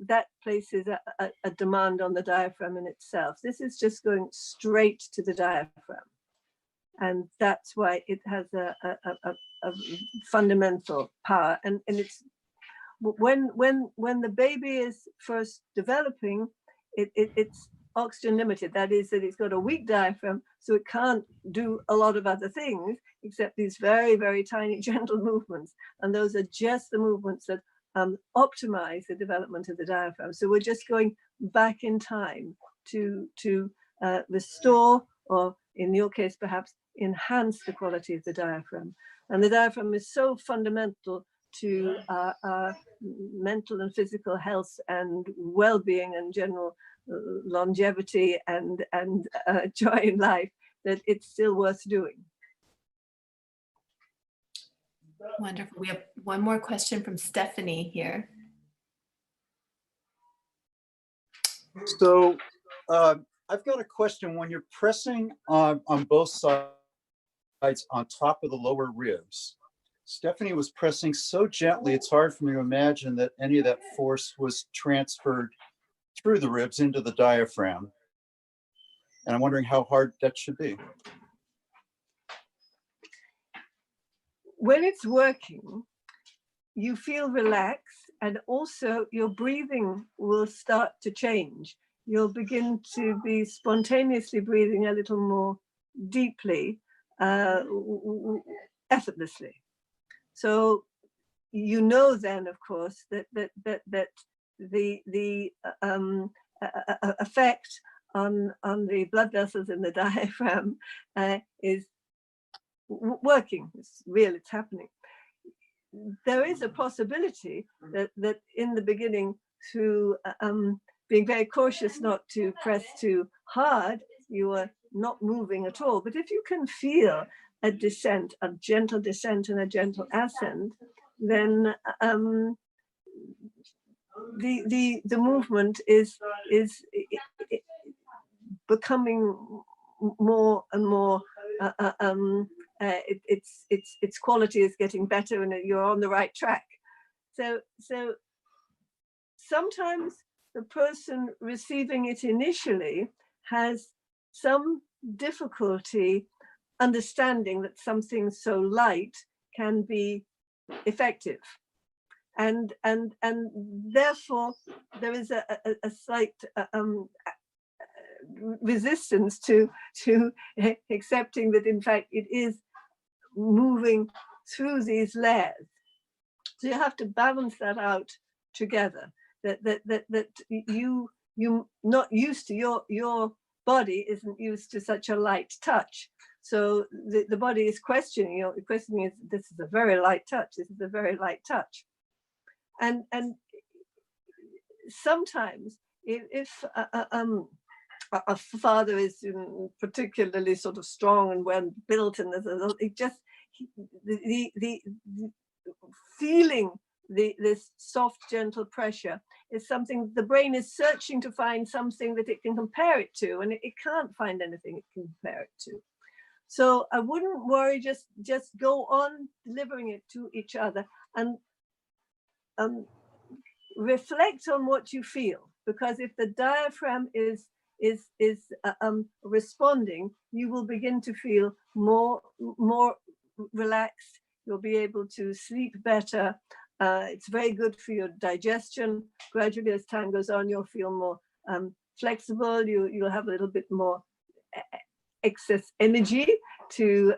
that places a demand on the diaphragm in itself. This is just going straight to the diaphragm, and that's why it has a fundamental power. And it's when the baby is first developing, it's oxygen limited. That is, that it's got a weak diaphragm, so it can't do a lot of other things except these very, very tiny, gentle movements. And those are just the movements that optimize the development of the diaphragm. So we're just going back in time to restore, or in your case, perhaps enhance the quality of the diaphragm. And the diaphragm is so fundamental to our mental and physical health and well-being and general longevity and joy in life, that it's still worth doing. Wonderful. We have one more question from Stephanie here. So I've got a question. When you're pressing on both sides on top of the lower ribs, Stephanie was pressing so gently, it's hard for me to imagine that any of that force was transferred through the ribs into the diaphragm. And I'm wondering how hard that should be. When it's working, you feel relaxed, and also your breathing will start to change. You'll begin to be spontaneously breathing a little more deeply, effortlessly. So you know then, of course, that the effect on the blood vessels in the diaphragm is working. It's real, it's happening. There is a possibility that in the beginning, through being very cautious not to press too hard, you are not moving at all. But if you can feel a descent, a gentle descent and a gentle ascent, then the movement is becoming more and more. Its quality is getting better, and you're on the right track. So sometimes the person receiving it initially has some difficulty understanding that something so light can be effective, and therefore there is a slight resistance to accepting that in fact it is moving through these layers. So you have to balance that out together, that you not used to, your body isn't used to such a light touch. So the body is questioning, is, this is a very light touch, this is a very light touch. And sometimes if a father is particularly sort of strong and well built, and it just the feeling this soft, gentle pressure is something the brain is searching to find something that it can compare it to, and it can't find anything it can compare it to. So I wouldn't worry, just go on delivering it to each other and reflect on what you feel, because if the diaphragm is responding, you will begin to feel more relaxed. You'll be able to sleep better. It's very good for your digestion. Gradually, as time goes on, you'll feel more flexible. You'll have a little bit more excess energy to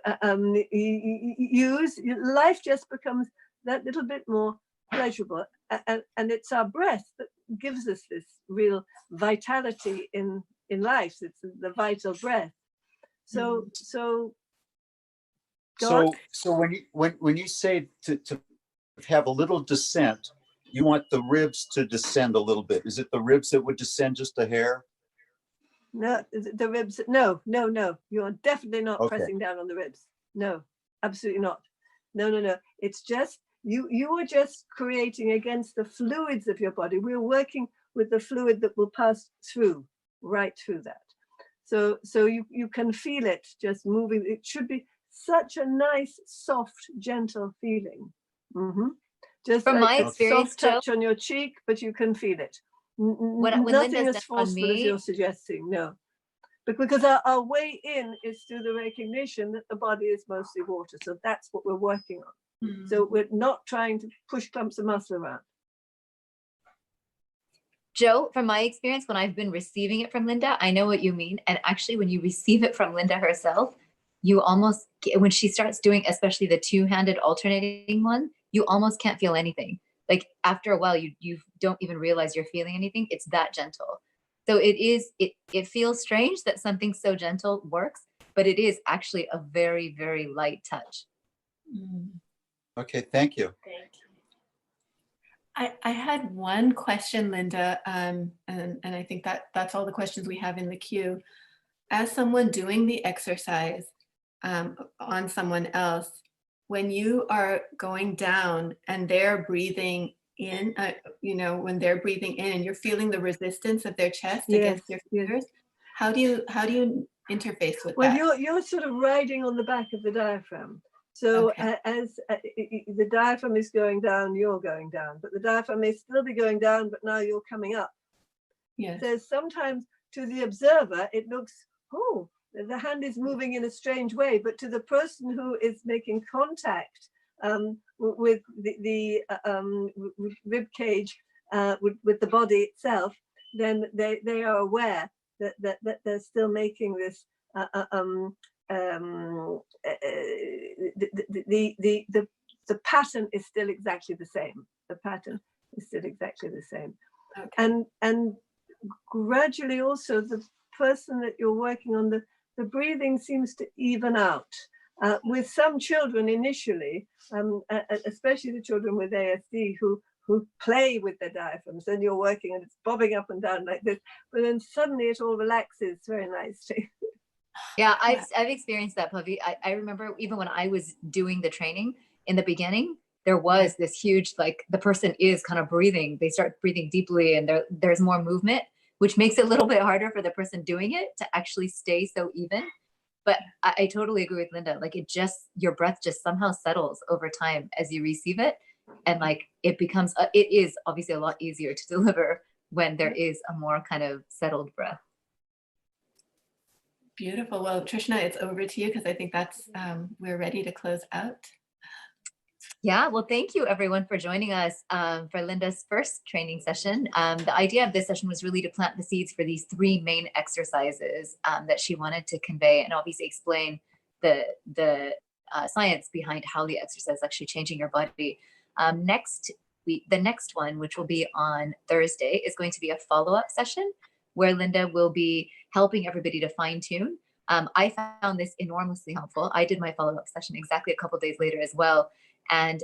use. Life just becomes that little bit more pleasurable, and it's our breath that gives us this real vitality in life. It's the vital breath. So when you say to have a little descent, you want the ribs to descend a little bit. Is it the ribs that would descend just a hair? No, the ribs. No. You are definitely not pressing down on the ribs. No, absolutely not. No. It's just you are just creating against the fluids of your body. We're working with the fluid that will pass through, right through that. So you can feel it just moving. It should be such a nice, soft, gentle feeling. Just from like my experience, soft touch on your cheek, but you can feel it. When Nothing Linda's as done on forceful as me, you're suggesting, no. But because our way in is through the recognition that the body is mostly water. So that's what we're working on. So we're not trying to push clumps of muscle around. Joe, from my experience, when I've been receiving it from Linda, I know what you mean. And actually, when you receive it from Linda herself, you almost, when she starts doing, especially the two-handed alternating one, you almost can't feel anything. Like after a while, you don't even realize you're feeling anything. It's that gentle. So it feels strange that something so gentle works, but it is actually a very, very light touch. Okay, thank you. I had one question, Linda, and I think that's all the questions we have in the queue. As someone doing the exercise on someone else, when you are going down and they're breathing in, when they're breathing in and you're feeling the resistance of their chest against your fingers, how do you interface with that? Well, you're sort of riding on the back of the diaphragm. So as the diaphragm is going down, you're going down, but the diaphragm may still be going down, but now you're coming up. Yes. So sometimes to the observer, it looks, oh, the hand is moving in a strange way, but to the person who is making contact with the rib cage, with the body itself, then they are aware that they're still making this the the pattern is still exactly the same. The pattern is still exactly the same. Okay. And gradually also the person that you're working on, the breathing seems to even out. With some children initially, especially the children with ASD who play with their diaphragms, and you're working and it's bobbing up and down like this, but then suddenly it all relaxes very nicely. Yeah, I've experienced that, Pavi. I remember even when I was doing the training in the beginning, there was this huge, like the person is kind of breathing, they start breathing deeply and there's more movement, which makes it a little bit harder for the person doing it to actually stay so even. But I totally agree with Linda. Like your breath just somehow settles over time as you receive it. And like it becomes, it is obviously a lot easier to deliver when there is a more kind of settled breath. Beautiful. Well, Trishna, it's over to you because I think that's, we're ready to close out. Yeah, well, thank you everyone for joining us for Linda's first training session. The idea of this session was really to plant the seeds for these 3 main exercises that she wanted to convey and obviously explain the science behind how the exercise is actually changing your body. Next week, the next one, which will be on Thursday, is going to be a follow-up session where Linda will be helping everybody to fine tune. I found this enormously helpful. I did my follow-up session exactly a couple of days later as well. And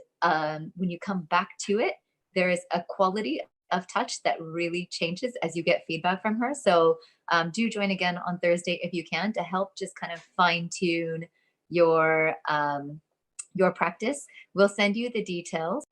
when you come back to it, there is a quality of touch that really changes as you get feedback from her. So do join again on Thursday if you can to help just kind of fine tune your practice. We'll send you the details.